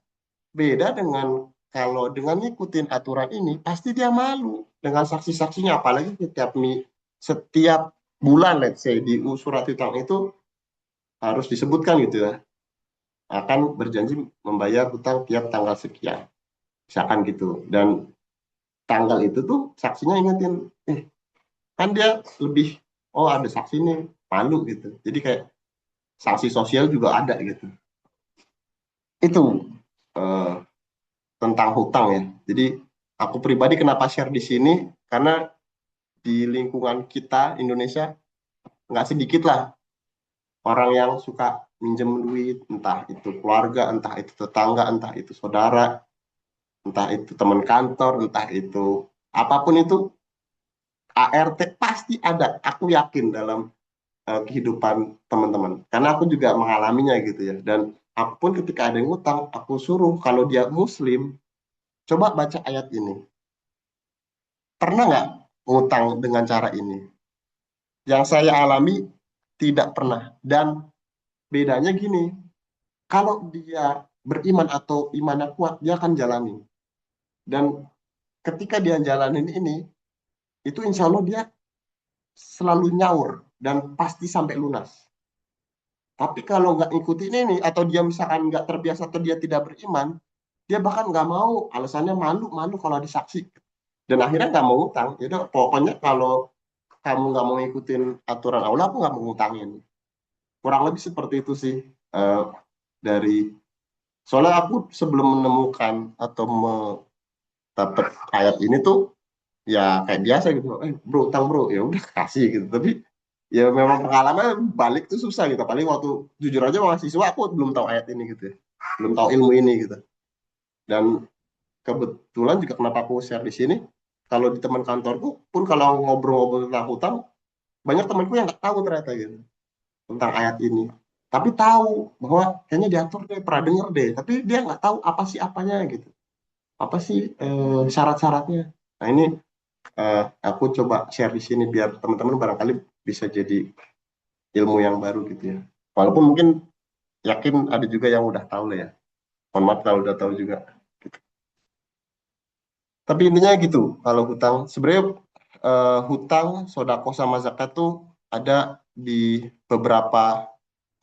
Beda dengan kalau dengan ngikutin aturan ini pasti dia malu dengan saksi-saksinya. Apalagi setiap bulan, let's say di surat utang itu harus disebutkan gitu ya, akan berjanji membayar hutang tiap tanggal sekian, misalkan gitu. Dan tanggal itu tuh saksinya ingetin, kan dia lebih, oh ada saksi nih, malu gitu. Jadi kayak sanksi sosial juga ada gitu. Itu eh, tentang hutang ya. Jadi aku pribadi kenapa share di sini, karena di lingkungan kita Indonesia nggak sedikit lah orang yang suka minjem duit, entah itu keluarga, entah itu tetangga, entah itu saudara, entah itu teman kantor, entah itu apapun itu, ART pasti ada. Aku yakin dalam kehidupan teman-teman. Karena aku juga mengalaminya gitu ya. Dan aku pun ketika ada yang ngutang, aku suruh kalau dia Muslim, coba baca ayat ini. Pernah nggak ngutang dengan cara ini? Yang saya alami tidak pernah. Dan bedanya gini, kalau dia beriman atau imannya kuat, dia akan jalani. Dan ketika dia jalanin ini, itu insya Allah dia selalu nyaur dan pasti sampai lunas. Tapi kalau nggak ngikutin ini, atau dia misalkan nggak terbiasa atau dia tidak beriman, dia bahkan nggak mau, alasannya malu-malu kalau disaksi. Dan akhirnya nggak mau utang. Jadi pokoknya kalau kamu nggak mau ngikutin aturan Allah, aku nggak mau ngutangin. Kurang lebih seperti itu sih. eh, dari Soalnya aku sebelum menemukan atau dapat ayat ini tuh ya kayak biasa gitu, bro utang bro, ya udah kasih gitu. Tapi ya memang pengalaman balik tuh susah gitu. Paling waktu jujur aja mahasiswa aku belum tahu ayat ini gitu ya, belum tahu ilmu ini gitu. Dan kebetulan juga kenapa aku share di sini, kalau di teman kantorku pun kalau ngobrol-ngobrol tentang hutang, banyak temanku yang nggak tahu ternyata gitu tentang ayat ini. Tapi tahu bahwa kayaknya diatur deh, pernah denger deh, tapi dia nggak tahu apa sih apanya gitu, apa sih syarat-syaratnya. Nah ini aku coba share di sini biar teman-teman barangkali bisa jadi ilmu yang baru gitu ya. Walaupun mungkin yakin ada juga yang udah tahu lah ya. Mohon maaf kalau udah tahu juga. Gitu. Tapi intinya gitu, kalau hutang sebenarnya hutang, sodako sama zakat tuh ada di beberapa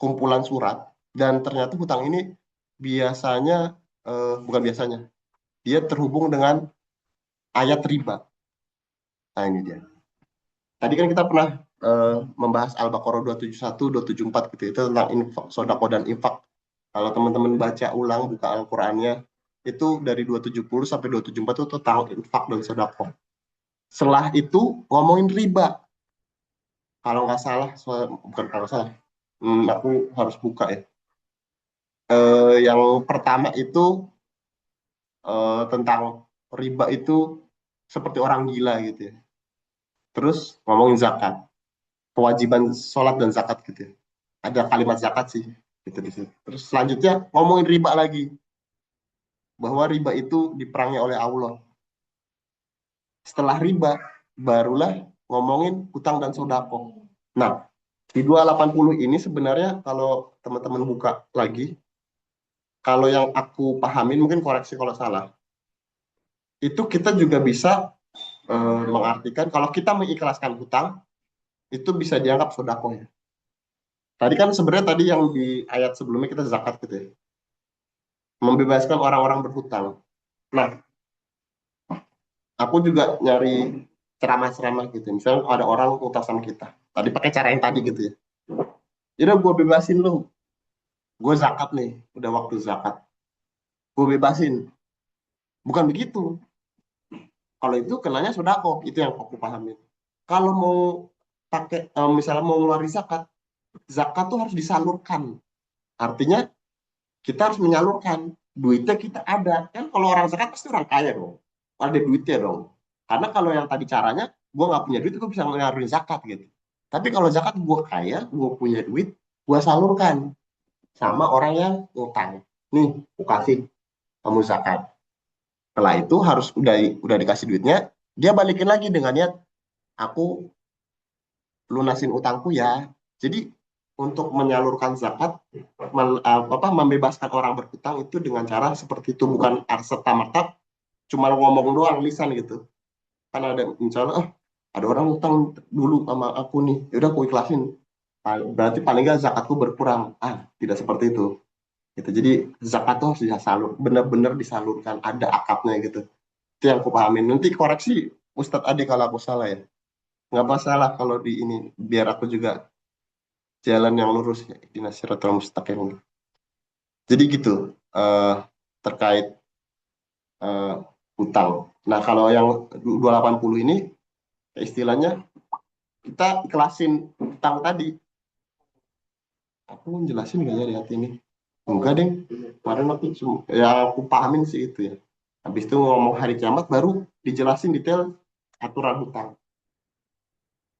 kumpulan surat, dan ternyata hutang ini biasanya bukan biasanya, dia terhubung dengan ayat riba. Nah ini dia. Tadi kan kita pernah membahas Al-Baqarah 271, 274 gitu, itu tentang infak, sodako dan infak. Kalau teman-teman baca ulang, buka Al-Qur'annya, itu dari 270 sampai 274 itu tentang infak dan sodako. Setelah itu ngomongin riba. Kalau nggak salah, bukan kalau nggak salah, aku harus buka ya. Yang pertama itu tentang riba itu seperti orang gila gitu ya. Terus ngomongin zakat, kewajiban sholat dan zakat gitu ya. Ada kalimat zakat sih gitu di situ. Terus selanjutnya ngomongin riba lagi, bahwa riba itu diperangi oleh Allah. Setelah riba barulah ngomongin hutang dan sodako. Nah, di 280 ini sebenarnya kalau teman-teman buka lagi, kalau yang aku pahamin, mungkin koreksi kalau salah, itu kita juga bisa mengartikan kalau kita mengikhlaskan hutang, itu bisa dianggap sodako ya. Tadi kan sebenarnya tadi yang di ayat sebelumnya kita zakat gitu ya, membebaskan orang-orang berhutang. Nah, aku juga nyari ceramah-ceramah gitu. Misalnya ada orang utang sama kita. Tadi pakai cara yang tadi gitu ya. Jadi gue bebasin lu. Gue zakat nih. Udah waktu zakat. Gue bebasin. Bukan begitu. Kalau itu kenanya sodako. Itu yang aku pahamin. Kalau mau pakai, misalnya mau ngeluarin zakat, zakat tuh harus disalurkan. Artinya kita harus menyalurkan. Duitnya kita ada. Kan kalau orang zakat pasti orang kaya dong. Ada duitnya dong. Karena kalau yang tadi caranya, gue nggak punya duit, gue bisa nyalurin zakat gitu. Tapi kalau zakat gue kaya, gue punya duit, gue salurkan sama orang yang ngutang. Nih, gue kasih kamu zakat. Setelah itu harus udah dikasih duitnya, dia balikin lagi dengan niat, aku lunasin utangku ya. Jadi untuk menyalurkan zakat, membebaskan orang berhutang itu dengan cara seperti itu, bukan serta merta cuma ngomong doang lisan gitu. Kan ada misalnya, oh ada orang utang dulu sama aku nih, ya udah aku ikhlasin. Berarti paling nggak zakatku berkurang. Tidak seperti itu. Gitu. Jadi zakat tuh harus disalur, benar-benar disalurkan, ada akadnya gitu. Itu yang aku pahamin. Nanti koreksi Ustadz Adi kalau aku salah ya. Nggak masalah kalau di ini, biar aku juga jalan yang lurus ya, di Siratal Mustaqim. Jadi gitu, eh, terkait eh, hutang. Nah kalau yang 280 ini, istilahnya kita ikhlasin hutang tadi. Aku jelasin nggak ya di hati ini? Enggak deh. Kemarin aku yang aku pahamin sih itu ya. Habis itu ngomong hari kiamat baru dijelasin detail aturan hutang.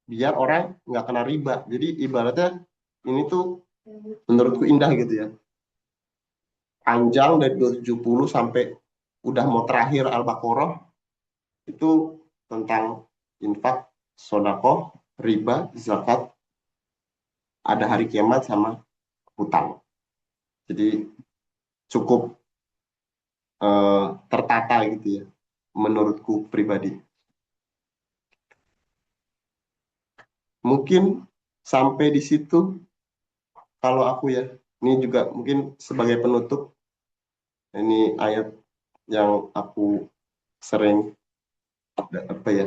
Biar orang nggak kena riba. Jadi ibaratnya ini tuh menurutku indah gitu ya. Panjang dari 270 sampai udah mau terakhir Al-Baqarah itu tentang infak, sodako, riba, zakat, ada hari kiamat sama hutang. Jadi cukup tertata gitu ya, menurutku pribadi. Mungkin sampai di situ kalau aku ya. Ini juga mungkin sebagai penutup, ini ayat yang aku sering apa ya,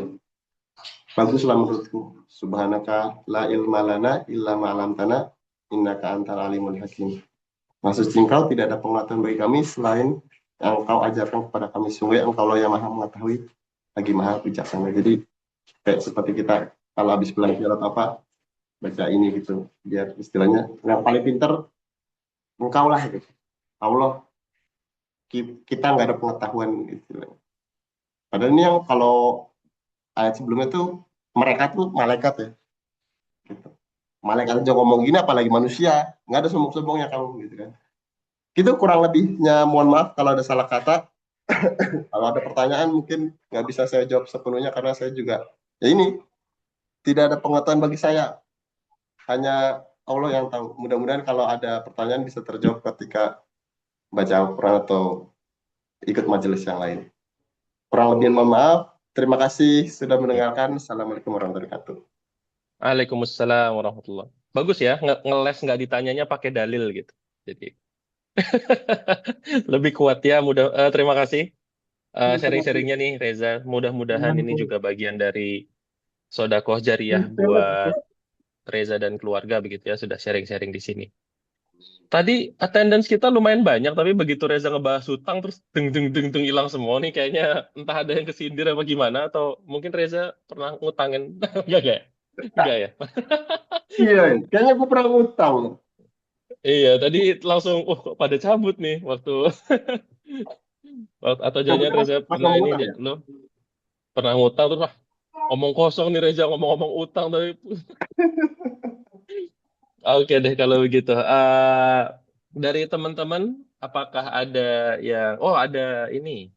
baguslah menurutku. Subhanaka la ilma lana illa ma 'allamtana innaka antal alimul hakim. Maksud engkau tidak ada pengetahuan bagi kami selain yang engkau ajarkan kepada kami. Sungguh engkau lah yang maha mengetahui lagi maha bijaksana. Jadi kayak seperti kita kalau habis belajar atau apa, baca ini gitu. Biar istilahnya yang paling pinter engkau lah gitu. Allah, kita nggak ada pengetahuan gitu. Padahal ini yang kalau ayat sebelumnya tuh mereka tuh malaikat ya. Gitu. Malaikat aja ngomong gini apalagi manusia. Nggak ada sombong-sombongnya kamu gitu kan. Itu kurang lebihnya, mohon maaf kalau ada salah kata. Kalau ada pertanyaan mungkin nggak bisa saya jawab sepenuhnya karena saya juga ya ini tidak ada pengetahuan bagi saya. Hanya Allah yang tahu. Mudah-mudahan kalau ada pertanyaan bisa terjawab ketika baca Al-Quran atau ikut majelis yang lain. Kurang lebih mohon maaf. Terima kasih sudah mendengarkan. Assalamualaikum warahmatullahi wabarakatuh. Waalaikumsalam warahmatullah. Bagus ya, ngeles nggak ditanyanya pakai dalil gitu. Jadi lebih kuat ya. Terima kasih sharing-sharingnya nih Reza. Mudah-mudahan ini juga bagian dari sodakoh jariah buat Reza dan keluarga begitu ya, sudah sharing-sharing di sini. Tadi attendance kita lumayan banyak, tapi begitu Reza ngebahas hutang terus deng deng deng deng hilang semua nih, kayaknya entah ada yang kesindir apa gimana, atau mungkin Reza pernah ngutangin. Enggak ya? Iya, kayaknya gue pernah ngutang. Iya, tadi langsung, kok pada cabut nih waktu, atau jangan Cabutnya Reza pas pernah ngomong ini, ngutang ya? lo pernah ngutang terus, omong kosong nih Reza ngomong-ngomong utang tapi. Oke deh kalau begitu. Dari teman-teman, apakah ada yang, ada ini,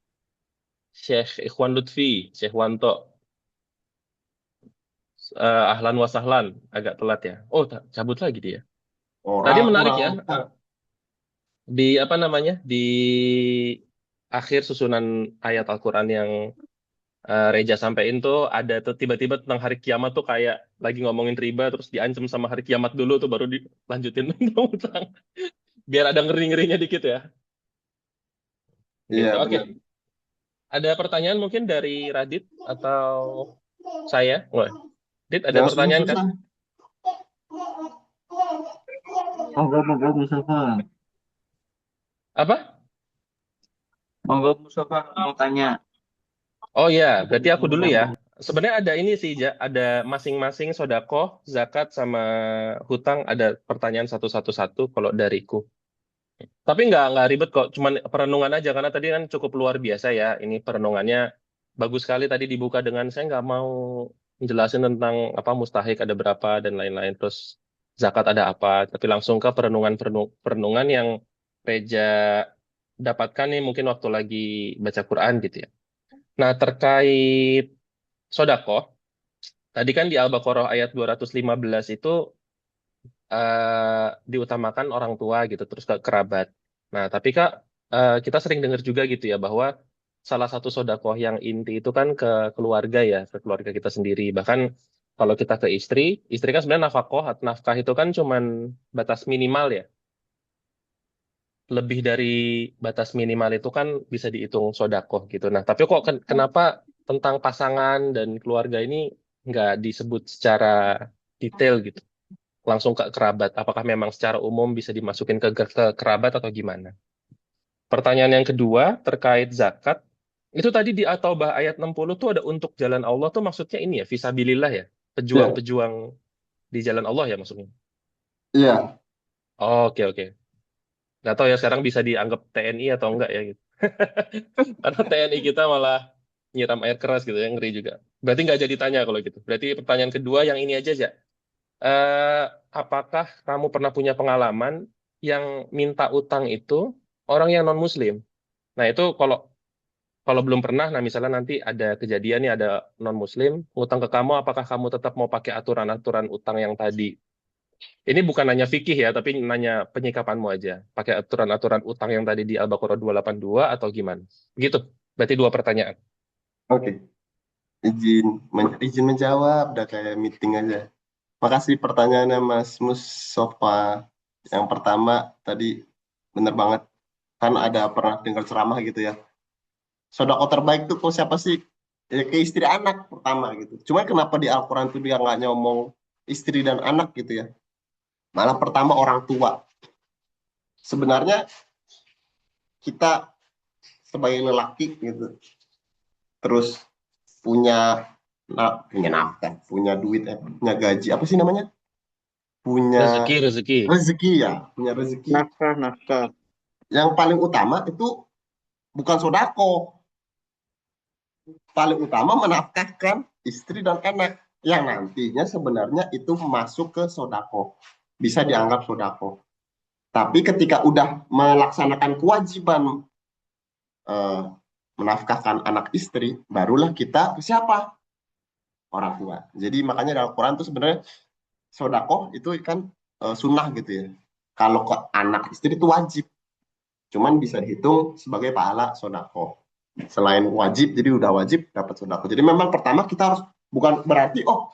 Syekh Ikhwan Lutfi, Syekh Wanto, ahlan wa sahlan, agak telat ya. Oh, cabut lagi dia. Tadi Orang menarik kurang ya, ngutang. di apa namanya, di akhir susunan ayat Al-Quran yang Reja sampein tuh ada tuh tiba-tiba tentang hari kiamat tuh kayak lagi ngomongin riba terus diancam sama hari kiamat dulu tuh baru dilanjutin tentang utang. Biar ada ngeri-ngerinya dikit ya. Iya, Gitu. Oke. benar. Ada pertanyaan mungkin dari Radit atau saya? Wah, Dit, ada Jangan pertanyaan kan? susah-susah. Monggo Mustafa. Apa? Monggo Mustafa mau tanya. Oh ya, berarti aku dulu ya. Sebenarnya ada ini sih, ada masing-masing sodako, zakat, sama hutang, ada pertanyaan satu-satu kalau dariku. Tapi nggak ribet kok, cuman perenungan aja, karena tadi kan cukup luar biasa ya. Ini perenungannya bagus sekali tadi dibuka dengan saya nggak mau menjelasin tentang apa mustahik ada berapa dan lain-lain. Terus zakat ada apa, tapi langsung ke perenungan yang Reja dapatkan nih mungkin waktu lagi baca Quran gitu ya. Nah, terkait sodako, tadi kan di Al-Baqarah ayat 215 itu diutamakan orang tua gitu, terus ke kerabat. Nah, tapi Kak, kita sering dengar juga gitu ya bahwa salah satu sodakoh yang inti itu kan ke keluarga ya, ke keluarga kita sendiri. Bahkan kalau kita ke istri kan sebenarnya nafkah itu kan cuman batas minimal ya. Lebih dari batas minimal itu kan bisa dihitung sodakoh gitu. Nah, tapi kok kenapa tentang pasangan dan keluarga ini nggak disebut secara detail gitu? Langsung ke kerabat. Apakah memang secara umum bisa dimasukin ke kerabat atau gimana? Pertanyaan yang kedua terkait zakat. Itu tadi di At-Taubah ayat 60 tuh ada untuk jalan Allah tuh maksudnya ini ya, fisabilillah ya. Ya, Pejuang-pejuang di jalan Allah ya maksudnya. iya. Oke, oke. Nggak tahu ya sekarang bisa dianggap TNI atau enggak ya gitu. Karena TNI kita malah nyiram air keras gitu ya, ngeri juga. Berarti nggak jadi tanya kalau gitu. Berarti pertanyaan kedua yang ini aja ya. Eh, apakah kamu pernah punya pengalaman yang minta utang itu orang yang non-Muslim? Nah, itu kalau kalau belum pernah, nah misalnya nanti ada kejadian nih ada non-Muslim utang ke kamu, apakah kamu tetap mau pakai aturan-aturan utang yang tadi? Ini bukan nanya fikih ya, tapi nanya penyikapanmu aja. Pakai aturan-aturan utang yang tadi di Al-Baqarah 282 atau gimana? Gitu. Berarti dua pertanyaan. Oke. Izin menjawab, udah kayak meeting aja. Makasih pertanyaannya Mas Mustafa. Yang pertama tadi bener banget. Kan ada pernah dengar ceramah gitu ya. Sodako terbaik tuh kok siapa sih? Ya, ke istri anak pertama gitu. Cuma kenapa di Al-Quran tuh dia nggak nyomong istri dan anak gitu ya? Malah pertama orang tua. Sebenarnya kita sebagai lelaki gitu, terus punya punya nafkah, punya duit, punya gaji, apa sih namanya? Punya Rezeki. rezeki ya, punya rezeki. Nafkah, nafkah. Yang paling utama itu bukan sodako, paling utama menafkahkan istri dan anak yang nantinya sebenarnya itu masuk ke sodako, bisa dianggap sodako. Tapi ketika udah melaksanakan kewajiban eh, menafkahkan anak istri, barulah kita ke siapa? Orang tua. Jadi makanya dalam Al-Quran itu sebenarnya sodako itu kan sunnah gitu ya. Kalau ke anak istri itu wajib, cuman bisa dihitung sebagai pahala sodako. Selain wajib, jadi udah wajib dapat sodako. Jadi memang pertama kita harus, bukan berarti oh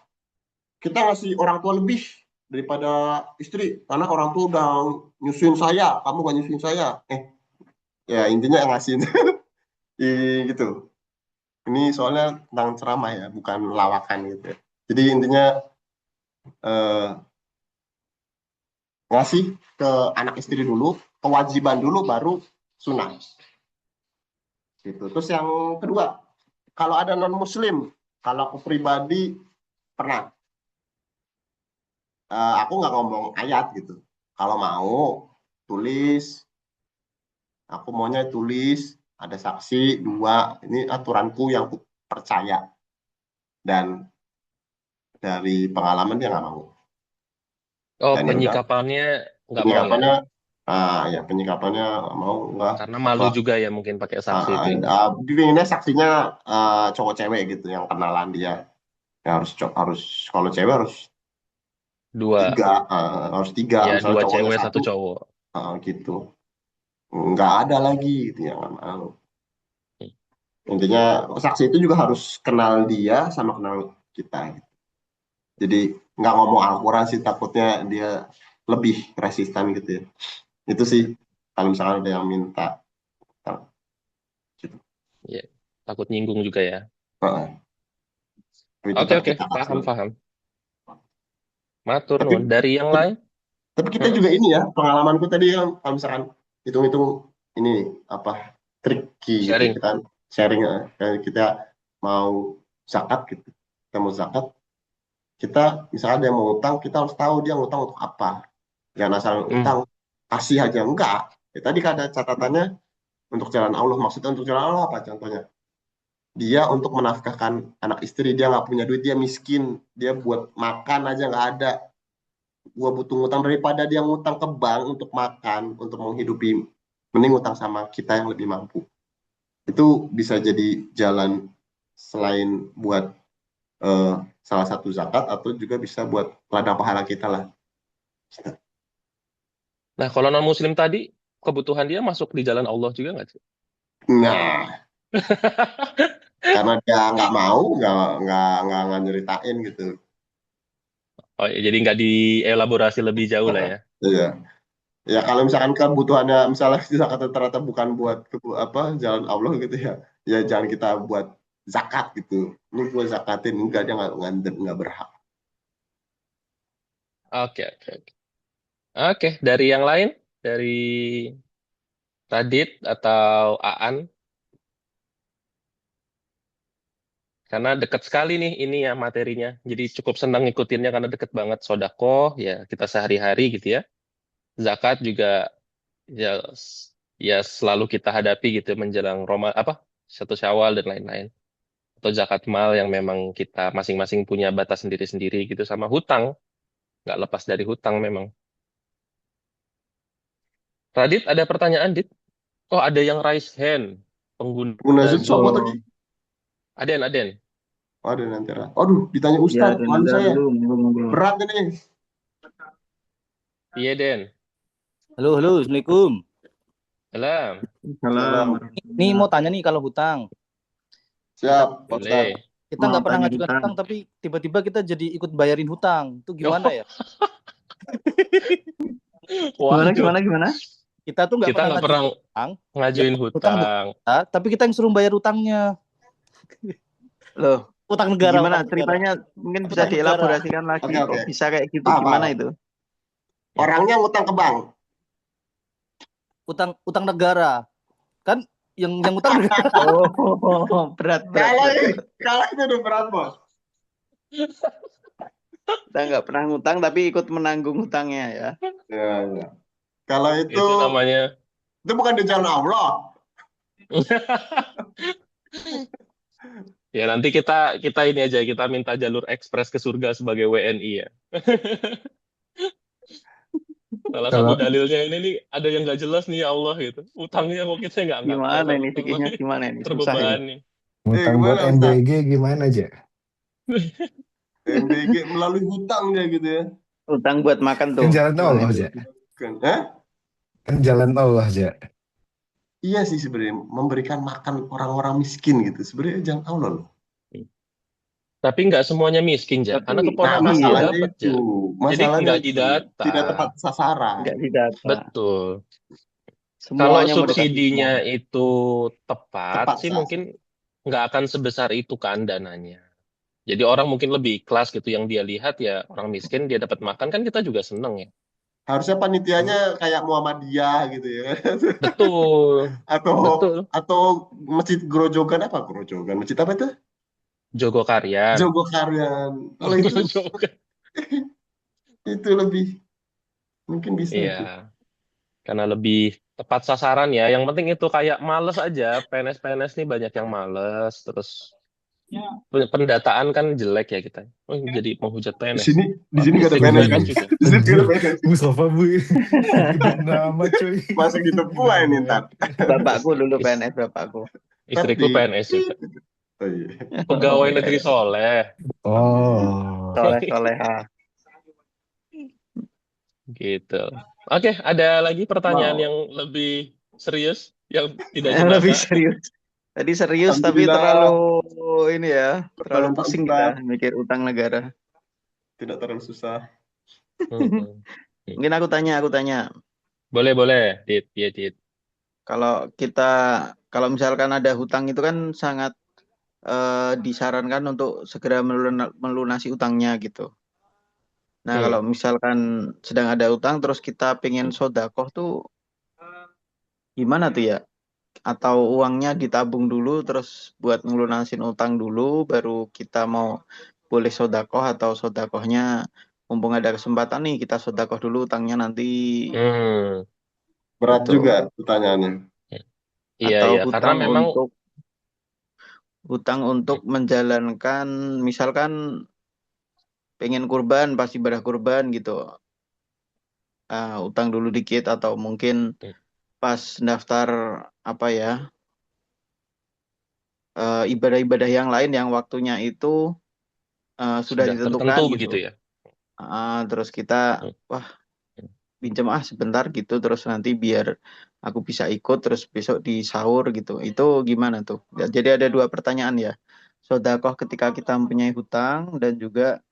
kita ngasih orang tua lebih daripada istri karena orang tua udah nyusuin saya, kamu gak nyusuin saya. Ya intinya yang ngasih gitu. Ini soalnya tentang ceramah ya, bukan lawakan gitu ya. Jadi intinya eh, ngasih ke anak istri dulu, kewajiban dulu baru sunnah. Gitu. Terus yang kedua, kalau ada non muslim, kalau aku pribadi pernah, aku nggak ngomong ayat gitu. Kalau mau tulis, aku maunya tulis, ada saksi dua, ini aturanku yang aku percaya dan dari pengalaman dia nggak mau. Oh, Dan ya udah, penyikapannya nggak mau ya? penyikapannya, ya penyikapannya nggak mau nggak Karena apa. malu juga ya mungkin pakai saksi itu ya. Pinginnya saksinya cowok cewek gitu yang kenalan dia. Ya, harus kalau cewek harus Dua. tiga, harus tiga. Ya, Misalnya dua cowoknya cewek, satu, satu cowok. gitu. Nggak ada lagi gitu yang nggak mau. Intinya saksi itu juga harus kenal dia sama kenal kita. Jadi nggak ngomong Al-Quran sih, takutnya dia lebih resisten gitu ya. Itu sih kalau misalnya ada yang minta gitu. Ya, takut nyinggung juga ya. Heeh. Itu Oke, tetap oke. kita Paham, kasih. paham. Matur Tapi nuwun. Dari yang lain? Tapi kita Mm-mm. juga ini ya, pengalamanku tadi yang kalau misalkan hitung-hitung ini apa tricky gitu, Sharing. kita sharing kayak kita mau zakat gitu, kita mau zakat, kita misalnya ada yang mau utang, kita harus tahu dia ngutang untuk apa, jangan asal Hmm. utang kasih aja enggak. Ya, tadi kan ada catatannya untuk jalan Allah, maksudnya untuk jalan Allah apa contohnya? Dia untuk menafkahkan anak istri, dia nggak punya duit, dia miskin, dia buat makan aja nggak ada, gua butuh ngutang daripada dia ngutang ke bank untuk makan, untuk menghidupi, mending ngutang sama kita yang lebih mampu. Itu bisa jadi jalan selain buat eh, salah satu zakat atau juga bisa buat ladang pahala kita lah. Nah, kalau non-muslim tadi, kebutuhan dia masuk di jalan Allah juga nggak sih? Nah, karena dia nggak mau, nggak nyeritain gitu. Oh, ya, jadi nggak dielaborasi lebih jauh lah ya. Iya. Ya kalau misalkan kebutuhannya misalnya zakat ternyata bukan buat apa jalan Allah gitu ya, ya jangan kita buat zakat gitu. Ini gue zakatin, enggak, dia nggak berhak. Oke, oke, oke. Oke, dari yang lain? Dari Radit atau Aan? Karena dekat sekali nih ini ya materinya. Jadi cukup senang ngikutinnya karena deket banget. Sodakoh, ya kita sehari-hari gitu ya. Zakat juga ya ya selalu kita hadapi gitu menjelang apa satu Syawal dan lain-lain. Atau zakat mal yang memang kita masing-masing punya batas sendiri-sendiri gitu sama hutang, nggak lepas dari hutang memang. Radit ada pertanyaan, Dit? Oh, ada yang raise hand. Pengguna Munazir siapa Zoom. tadi? Aden, Aden. Oh, ada nanti. Aduh, ditanya Ya, Ustadz, dan malu ada saya. dulu ngobrol-ngobrol. Berat ini. Iya, Den. Halo, halo, Assalamualaikum. Salam. Salam Salam. Ini mau warahmatullahi. tanya nih kalau hutang. Kita Siap, Pak Boleh. Ustadz. Kita nggak pernah Tanya ngajukan hutang. hutang, tapi tiba-tiba kita jadi ikut bayarin hutang. Itu gimana ya? Waduh, Gimana? Kita tuh nggak kita pernah nggak ngajuin pernah hutang, ngajuin hutang bukan hutang. kita, tapi kita yang suruh bayar hutangnya. Loh, Utang negara, gimana utang negara, ceritanya? Mungkin bisa utang negara. dielaborasikan lagi. Oke, oke. Kok bisa kayak gitu? Paham, Gimana paham. itu? Orangnya ngutang ke bank. Utang negara. Kan yang utang negara. Oh, berat. Kalau itu udah berat, Bos. Kita nggak pernah ngutang tapi ikut menanggung hutangnya ya. Ya, ya. Kalau itu Itu namanya. bukan di jalan Allah. Ya nanti kita ini aja, kita minta jalur ekspres ke surga sebagai WNI ya. Salah satu Kalau dalilnya ini nih ada yang nggak jelas nih ya Allah gitu. Utangnya kok kita nggak Gimana tahu ini sama fikihnya gimana ini? Susah ini. terbebani. ngutang buat Gimana, Ustaz? MBG gimana aja? MBG melalui hutang dia gitu ya. Utang buat makan Kan tuh. jalan Gimana Allah itu? aja. Hah? Kan jalan Allah aja. Iya sih sebenarnya memberikan makan orang-orang miskin gitu. Sebenarnya jangan Allah loh. Tapi nggak semuanya miskin ya, karena Tapi Nah, keponakan dia iya, masalahnya dapat itu. ya. Jadi Masalahnya nggak itu. didata. Tidak tepat sasaran. nggak didata. Betul. Kalau Semuanya mau dikasih subsidinya semua. itu tepat Tepat sih sasaran. mungkin nggak akan sebesar itu kan dananya. Jadi orang mungkin lebih ikhlas gitu, yang dia lihat ya orang miskin dia dapat makan, kan kita juga seneng ya. Harusnya panitianya kayak Muhammadiyah gitu ya. Betul, Atau betul. masjid Grojogan apa? Grojogan. Masjid apa itu? Jogokaryan. Jogokarian. Kalau itu Jogokaryan. itu lebih mungkin bisa itu. Iya, karena lebih tepat sasaran ya. Yang penting itu kayak males aja. PNS-PNS nih banyak yang males. Terus pendataan kan jelek ya kita. Oh, jadi menghujat Di PNS. sini nggak ada Istri PNS gue kan? juga. Di sini nggak ada Anjir, PNS. Mustafa bu, nyebut nama cuy. Masuk di gua ini ntar. Bapakku dulu Is- PNS bapakku. Istriku Tapi PNS juga. oh iya. Pegawai Iya, negeri iya. soleh. Oh, Soleha. Gitu. Oke, ada lagi pertanyaan Wow. yang lebih serius yang tidak Lebih jenaka? serius. Tadi serius tapi Alhamdulillah. terlalu ini ya, terlalu Pertanyaan Pak pusing Ustaz. kita mikir utang negara. Tidak terlalu susah. Mm-mm. Mungkin aku tanya. Boleh, Dit. Iya, Dit. Kalau misalkan ada hutang itu kan sangat disarankan untuk segera melunasi utangnya gitu. Nah, Hmm. kalau misalkan sedang ada utang terus kita pengen sodakoh tuh gimana tuh ya? Atau uangnya ditabung dulu terus buat ngelunasin utang dulu baru kita mau boleh sodakoh atau sodakohnya mumpung ada kesempatan nih kita sodakoh dulu utangnya nanti Hmm. Berat gitu. juga pertanyaannya. Iya, Atau iya. Karena memang hutang untuk menjalankan misalkan pengen kurban pas ibadah kurban gitu. Utang dulu dikit atau mungkin pas daftar apa ya ibadah-ibadah yang lain yang waktunya itu sudah ditentukan tertentu gitu. begitu ya. Terus kita Hmm. pinjam sebentar gitu terus nanti biar aku bisa ikut terus besok di sahur gitu. Itu gimana tuh? Jadi ada dua pertanyaan ya. Sodakoh ketika kita mempunyai hutang dan juga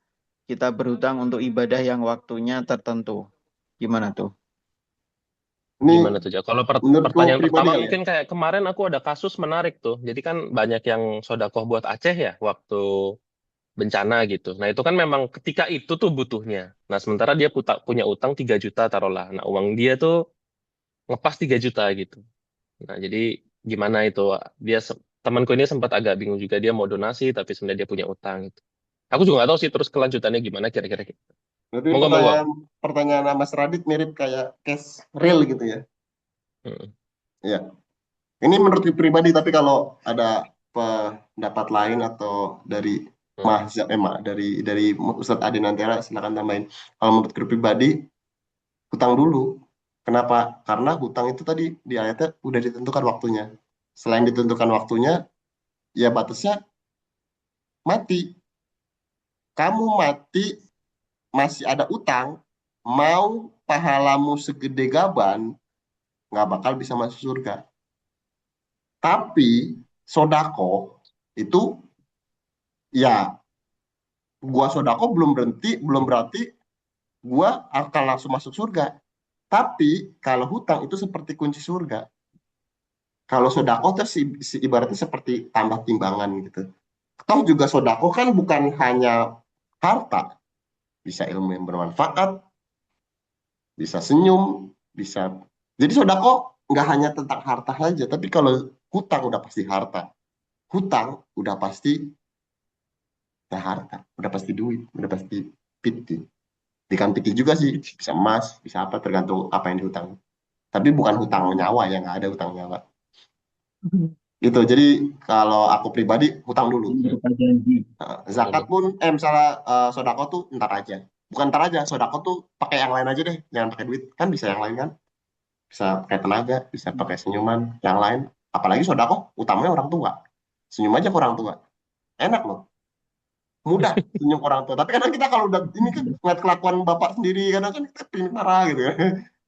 kita berhutang untuk ibadah yang waktunya tertentu. Gimana tuh? Ini Gimana tuh, Jak? Kalau menurutku pertanyaan pribadi pertama kali ya. mungkin kayak kemarin aku ada kasus menarik tuh. Jadi kan banyak yang sodakoh buat Aceh ya waktu bencana gitu. Nah itu kan memang ketika itu tuh butuhnya. Nah sementara dia punya utang 3 juta taruhlah. Nah uang dia tuh ngepas 3 juta gitu. Nah jadi gimana itu? Temanku ini sempat agak bingung juga, dia mau donasi tapi sebenarnya dia punya utang gitu. Aku juga nggak tahu sih terus kelanjutannya gimana kira-kira gitu. Berarti Monggo. pertanyaan Mas Radit mirip kayak case real gitu ya. Hmm. Iya. Ini menurut pribadi tapi kalau ada pendapat lain atau dari dari Ustadz Adi Nantera silakan tambahin. Kalau menurut pribadi hutang dulu. Kenapa? Karena hutang itu tadi di ayatnya udah ditentukan waktunya. Selain ditentukan waktunya, ya batasnya mati. Kamu mati masih ada utang, mau pahalamu segede gaban, nggak bakal bisa masuk surga. Tapi sodako itu Ya, gua sodako belum berarti gua akan langsung masuk surga. Tapi kalau hutang itu seperti kunci surga. Kalau sodako tuh ibaratnya seperti tambah timbangan gitu. Toh juga sodako kan bukan hanya harta, bisa ilmu yang bermanfaat, bisa senyum, bisa. Jadi sodako nggak hanya tentang harta saja, tapi kalau hutang udah pasti harta, hutang udah pasti ya harta, udah pasti duit, udah pasti piti. Ikan piti juga sih, bisa emas, bisa apa, tergantung apa yang dihutang. Tapi bukan hutang nyawa ya, nggak ada hutang nyawa. Gitu. Jadi kalau aku pribadi hutang dulu. Berupa janji. Zakat pun, misalnya sodako tuh ntar aja. Bukan ntar aja, sodako tuh pakai yang lain aja deh, jangan pakai duit. Kan bisa yang lain kan? Bisa pakai tenaga, bisa pakai senyuman, yang lain. Apalagi sodako, utamanya orang tua. Senyum aja ke orang tua. Enak loh. Mudah senyum ke orang tua. Tapi kadang kita kalau udah ini kan ngeliat kelakuan bapak sendiri, kadang kan kita pengen marah gitu ya.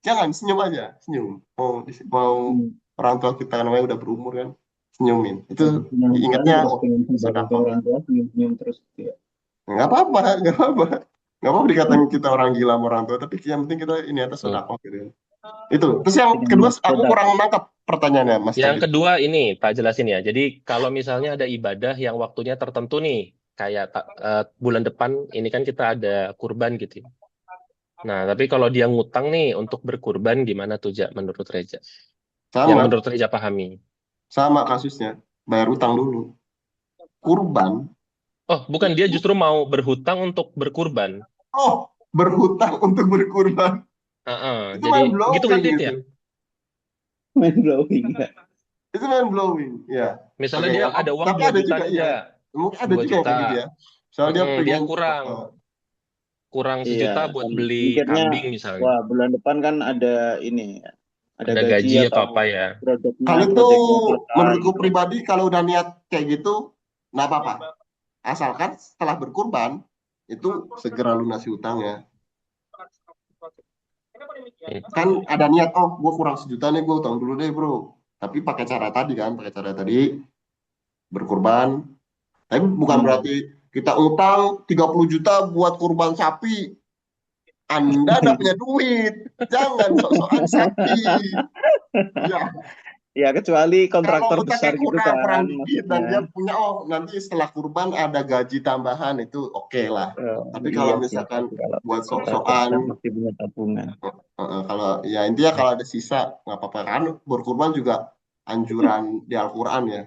Jangan, senyum aja, senyum. Mau orang tua kita namanya udah berumur kan, senyumin. Itu ingatnya sodako. Orang tua senyum terus gitu ya. Nggak apa-apa, nggak apa-apa. Nggak apa-apa dikatain kita orang gila sama orang tua, tapi yang penting kita ini atas sodako gitu. Itu. Terus yang kedua, aku kurang nangkap pertanyaannya, Mas Yang Tadi. kedua ini, tak jelasin ya. Jadi kalau misalnya ada ibadah yang waktunya tertentu nih, kayak bulan depan ini kan kita ada kurban gitu ya. Nah, tapi kalau dia ngutang nih untuk berkurban gimana tuh, Ja, menurut Reza? Yang Sama, menurut Reza pahami. sama kasusnya. Bayar utang dulu. Kurban. Oh, bukan, dia justru mau berhutang untuk berkurban. Oh, berhutang untuk berkurban. Itu Jadi mind blowing gitu kan, Dit ya? gitu. Mind blowing ya. Itu mind blowing, ya. Misalnya Oke, dia ada uang tapi 2 ada juta juga, nih, iya. Ja. Mungkin ada 2 juga yang kayak juta. gitu ya. Soalnya dia Dia pengen kurang Iya, sejuta buat kan beli mikirnya, kambing misalnya. wah bulan depan kan ada ini, ada Ada gaji gaji atau atau apa ya. kalau itu proyeknya selesai menurutku gitu. pribadi kalau udah niat kayak gitu nggak apa-apa. Asalkan setelah berkurban itu segera lunasi hutangnya. Kan ada niat, oh gue kurang sejuta nih, gue utang dulu deh bro. Tapi pakai cara tadi kan, pakai cara tadi berkurban. Tapi bukan berarti kita utang 30 juta buat kurban sapi. Anda udah punya duit. Jangan sok-sokan sakit. Ya, Ya kecuali kalau kontraktor besar utangnya gitu kurang kan, dikit dan dia maksudnya. punya, oh nanti setelah kurban ada gaji tambahan, itu oke lah. Tapi Iya kalau sih, misalkan tapi kalau buat kontraktor besar sok-sokan, pasti punya tabungan. kalau ya intinya kalau ada sisa nggak apa-apa kan, berkurban juga anjuran di Al-Quran ya,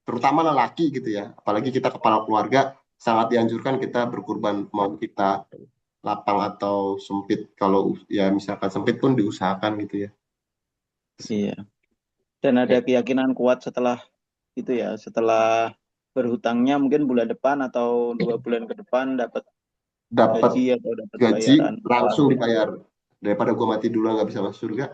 terutama lelaki gitu ya, apalagi kita kepala keluarga sangat dianjurkan kita berkurban, mau kita lapang atau sempit. Kalau ya misalkan sempit pun diusahakan gitu ya. Iya. Dan ada keyakinan kuat setelah itu ya, setelah berhutangnya mungkin bulan depan atau 2 bulan ke depan dapat Dapat gaji atau dapat gaji bayaran. langsung dibayar, daripada gue mati dulu nggak bisa masuk surga.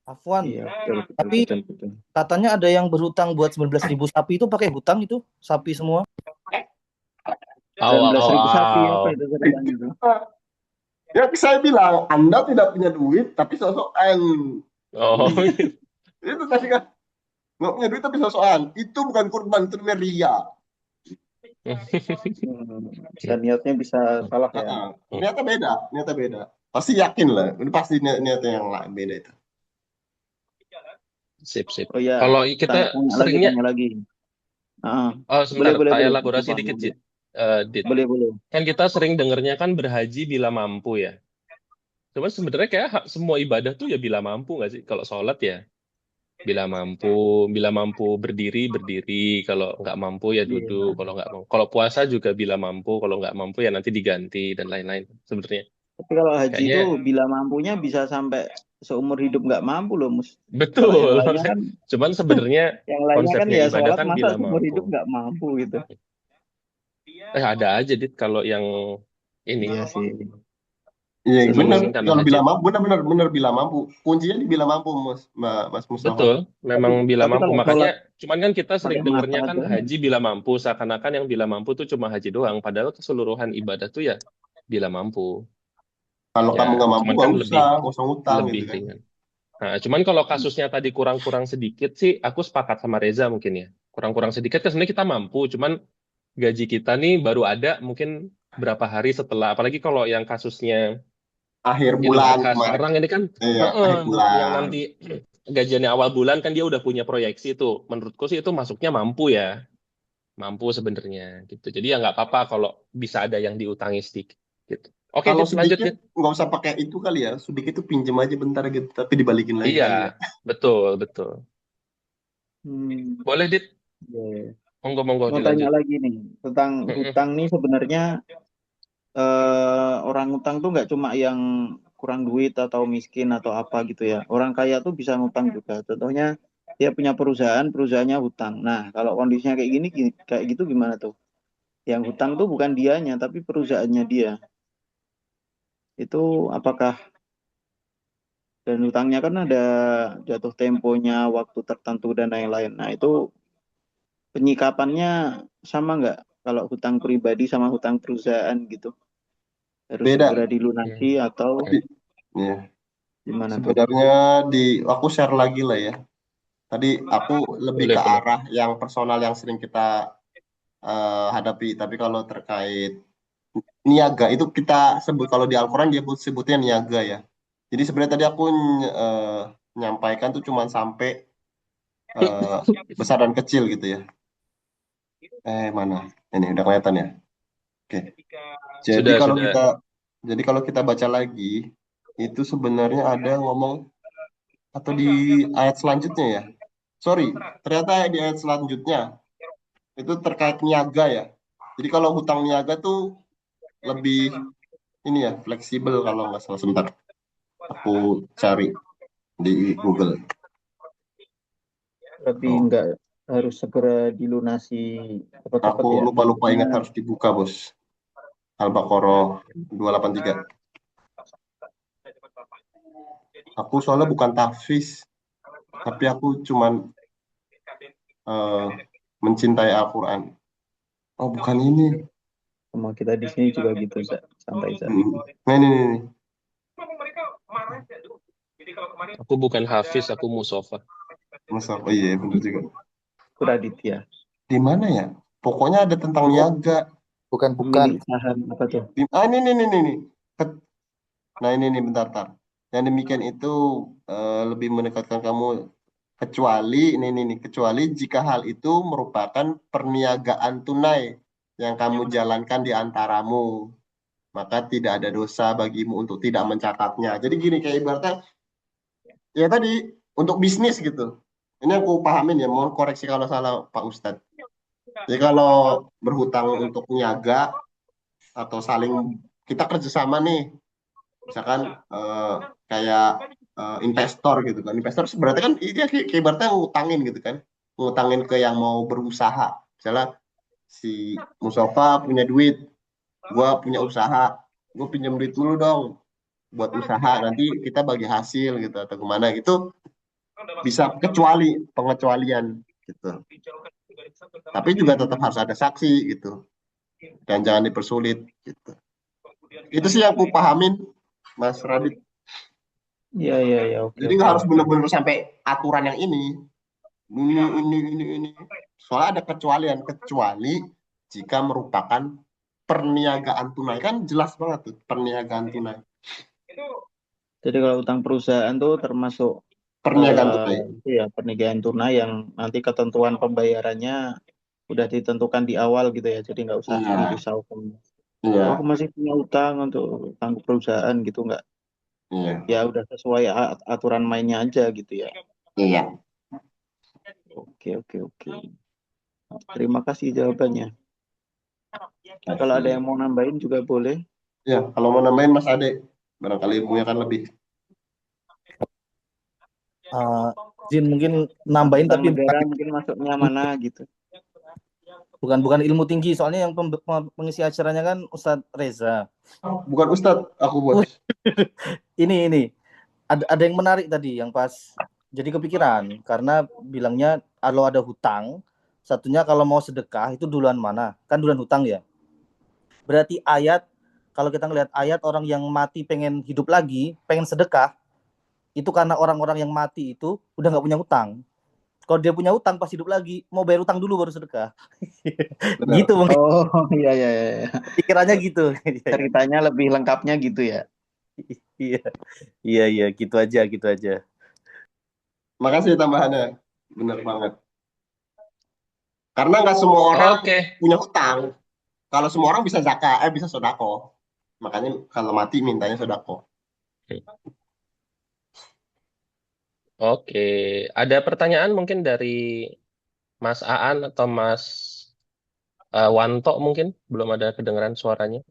Afwan, Iya, betul, betul, tapi betul, betul. katanya ada yang berhutang buat 19.000 sapi itu pakai hutang itu, sapi semua. 19.000 sapi apa itu ceritanya tuh? Ya saya bilang, Anda tidak punya duit tapi sok-sokan. Oh, Itu tadi kan, nggak punya duit tapi sok-sokan. Itu bukan kurban, itu namanya ria. Bisa niatnya bisa salah ya. Niatnya beda. Pasti yakin lah, ini pasti niatnya yang lain beda itu. sip. Oh ya, Kalau kita seringnya, tanya lagi. sebentar, Boleh. tak elaborasi dikit, Dit. Boleh. Kan kita sering dengernya kan berhaji bila mampu ya. Cuman sebenarnya kayak semua ibadah tuh ya bila mampu nggak sih? Kalau sholat ya bila mampu berdiri, kalau nggak mampu ya duduk, kalau nggak mampu. Kalau puasa juga bila mampu, kalau nggak mampu ya nanti diganti dan lain-lain sebenarnya. Tapi kalau haji Kayaknya, itu bila mampunya bisa sampai seumur hidup nggak mampu loh, Mus. betul. Kalau yang lainnya kan, Cuman sebenarnya yang lainnya kan konsepnya ya ibadah sholat kan masa bila seumur hidup mampu. nggak mampu gitu. Ada aja, Dit, kalau yang ini. Iya sih. Iya benar. Menginginkan Kalau haji. bila mampu, benar bila mampu. Kuncinya di bila mampu, Mas Mustafa. Betul, memang bila tapi mampu. kalau Makanya, sholat cuman kan kita sering pakai dengernya mata kan aja. haji bila mampu, seakan-akan yang bila mampu tuh cuma haji doang. Padahal keseluruhan ibadah tuh ya bila mampu. Kalau Ya, kamu nggak mampu, cuman nggak kan usah ngutang lebih gitu kan. ringan. Nah, cuman kalau kasusnya tadi kurang-kurang sedikit sih, aku sepakat sama Reza mungkin ya. Kurang-kurang sedikit kan sebenarnya kita mampu, cuman gaji kita nih baru ada mungkin berapa hari setelah, apalagi kalau yang kasusnya Akhir yang bulan dibahas kemarin. sekarang ini kan, Iya, akhir yang bulan. nanti gajiannya awal bulan kan dia udah punya proyeksi tuh. Menurutku sih itu masuknya mampu ya, mampu sebenarnya gitu. Jadi ya nggak apa-apa kalau bisa ada yang diutangi sedikit gitu. Oke, Kalau Dit, lanjut sedikit Dit. nggak usah pakai itu kali ya. Sedikit tuh pinjem aja bentar gitu, tapi dibalikin lagi Iya, kali ya. betul, betul. Hmm, Boleh, Dit. ya, ya. Monggo, monggo Mau tanya dilanjut. lagi nih tentang Mm-mm. hutang nih sebenarnya orang utang tuh nggak cuma yang kurang duit atau miskin atau apa gitu ya. Orang kaya tuh bisa ngutang juga. Contohnya dia punya perusahaan, perusahaannya hutang. Nah, kalau kondisinya kayak gini, kayak gitu gimana tuh? Yang hutang tuh bukan dianya, tapi perusahaannya dia. Itu apakah dan hutangnya kan ada jatuh temponya, waktu tertentu dan lain-lain. Nah, itu penyikapannya sama nggak? Kalau hutang pribadi sama hutang perusahaan gitu, harus Beda. segera dilunasi atau Ya. gimana tuh? Sebenarnya aku share lagi lah ya. Tadi aku lebih Boleh, ke boleh. arah yang personal yang sering kita hadapi. Tapi kalau terkait niaga itu kita sebut, kalau di Al-Quran dia sebutnya niaga ya. Jadi sebenarnya tadi aku menyampaikan tuh cuman sampai eh, besar dan kecil gitu ya. Mana? Ini udah kelihatan ya. Oke. Jadi Sudah, kalau sudah. kita jadi kalau kita baca lagi itu sebenarnya ada ngomong atau di ayat selanjutnya ya. Sorry, ternyata di ayat selanjutnya itu terkait niaga ya. Jadi kalau hutang niaga tuh lebih ini ya, fleksibel kalau nggak salah, sebentar. Aku cari di Google. Berarti Oh, nggak harus segera dilunasi cepat-cepat aku ya. lupa-lupa Maksudnya ingat harus dibuka, Bos. Al-Baqarah 283. Aku soalnya bukan tahfiz, tapi aku cuman eh, mencintai Al-Quran. Oh, bukan ini. sama kita di sini juga gitu, santai saja. Nah, ini. Aku bukan Hafiz, aku Musofa. Masa, oh iya bener juga. Raditya, Di mana ya? Pokoknya ada tentang niaga. Bukan. pemilik saham apa tuh? Ini. Ket- Nah, ini nih bentar, bentar. Yang demikian itu lebih mendekatkan kamu, kecuali kecuali jika hal itu merupakan perniagaan tunai yang kamu jalankan di antaramu, maka tidak ada dosa bagimu untuk tidak mencatatnya. Jadi gini, kayak ibaratnya ya tadi untuk bisnis gitu. Ini aku pahamin ya, mohon koreksi kalau salah Pak Ustadz. Jadi kalau berhutang untuk niaga atau saling kita kerjasama nih, misalkan kayak investor gitu kan. Investor berarti kan dia kayak ibaratnya ngutangin gitu kan. Ngutangin ke yang mau berusaha. Misalnya si Mustafa punya duit, gua punya usaha, gua pinjam duit dulu dong buat usaha, nanti kita bagi hasil gitu atau gimana gitu, bisa pengecualian gitu. Tapi juga tetap harus ada saksi gitu, dan jangan dipersulit gitu. Itu sih yang aku pahamin, Mas Radit. Iya, oke, Jadi oke, nggak harus oke. benar-benar sampai aturan yang ini. Soalnya ada kecualian, kecuali jika merupakan perniagaan tunai, kan jelas banget tuh perniagaan tunai. Jadi kalau utang perusahaan tuh termasuk Perniagaan tunai. itu ya perniagaan tunai yang nanti ketentuan pembayarannya udah ditentukan di awal gitu ya. Jadi nggak usah Iya, dirisaukan. Oh, aku iya, masih punya utang untuk utang ke perusahaan gitu nggak? iya, Ya udah sesuai aturan mainnya aja gitu ya. iya. Oke. Terima kasih jawabannya. Kalau ada yang Kasih. mau nambahin juga boleh. Ya, kalau mau nambahin Mas Ade, barangkali ilmunya kan lebih. Jin mungkin nambahin Tentang tapi negara mungkin masuknya mana gitu. bukan ilmu tinggi, soalnya yang pengisi acaranya kan Ustadz Reza. Bukan Ustadz, aku Bos. Ini ada yang menarik tadi yang pas jadi kepikiran karena bilangnya kalau ada hutang, satunya kalau mau sedekah itu duluan mana? Kan duluan hutang ya. Berarti kalau kita ngelihat ayat orang yang mati pengen hidup lagi, pengen sedekah, itu karena orang-orang yang mati itu udah nggak punya hutang. Kalau dia punya utang pas hidup lagi, mau bayar utang dulu baru sedekah. Benar. Gitu mungkin Oh, iya iya iya. pikirannya gitu. Ceritanya lebih lengkapnya gitu ya. Iya, iya, iya, gitu aja, gitu aja. Makasih tambahannya. Benar banget. Karena nggak semua orang Oke, punya hutang. Kalau semua orang bisa zakat, bisa sodako. Makanya kalau mati mintanya sodako. oke. Ada pertanyaan mungkin dari Mas Aan atau Mas Wanto mungkin? Belum ada kedengaran suaranya.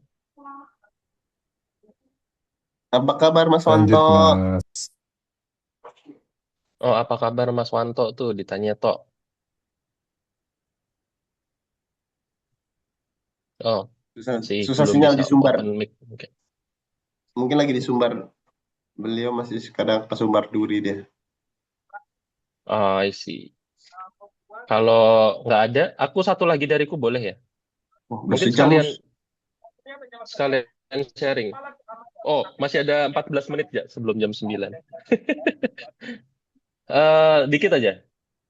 Apa kabar Mas Lanjut, Wanto? Mas. Oh, apa kabar Mas Wanto tuh? Ditanya Tok. Oh, Susah, sih susah belum sinyal bisa di Sumbar. open mic. Oke. Mungkin lagi di Sumbar. Beliau masih kadang ke Sumbar Duri dia. Oh, I see. Kalau nggak ada, aku satu lagi dariku boleh ya? Oh, udah Mungkin sejam, Mus. sekalian sharing. Oh, masih ada 14 menit ya sebelum jam 9. Dikit aja.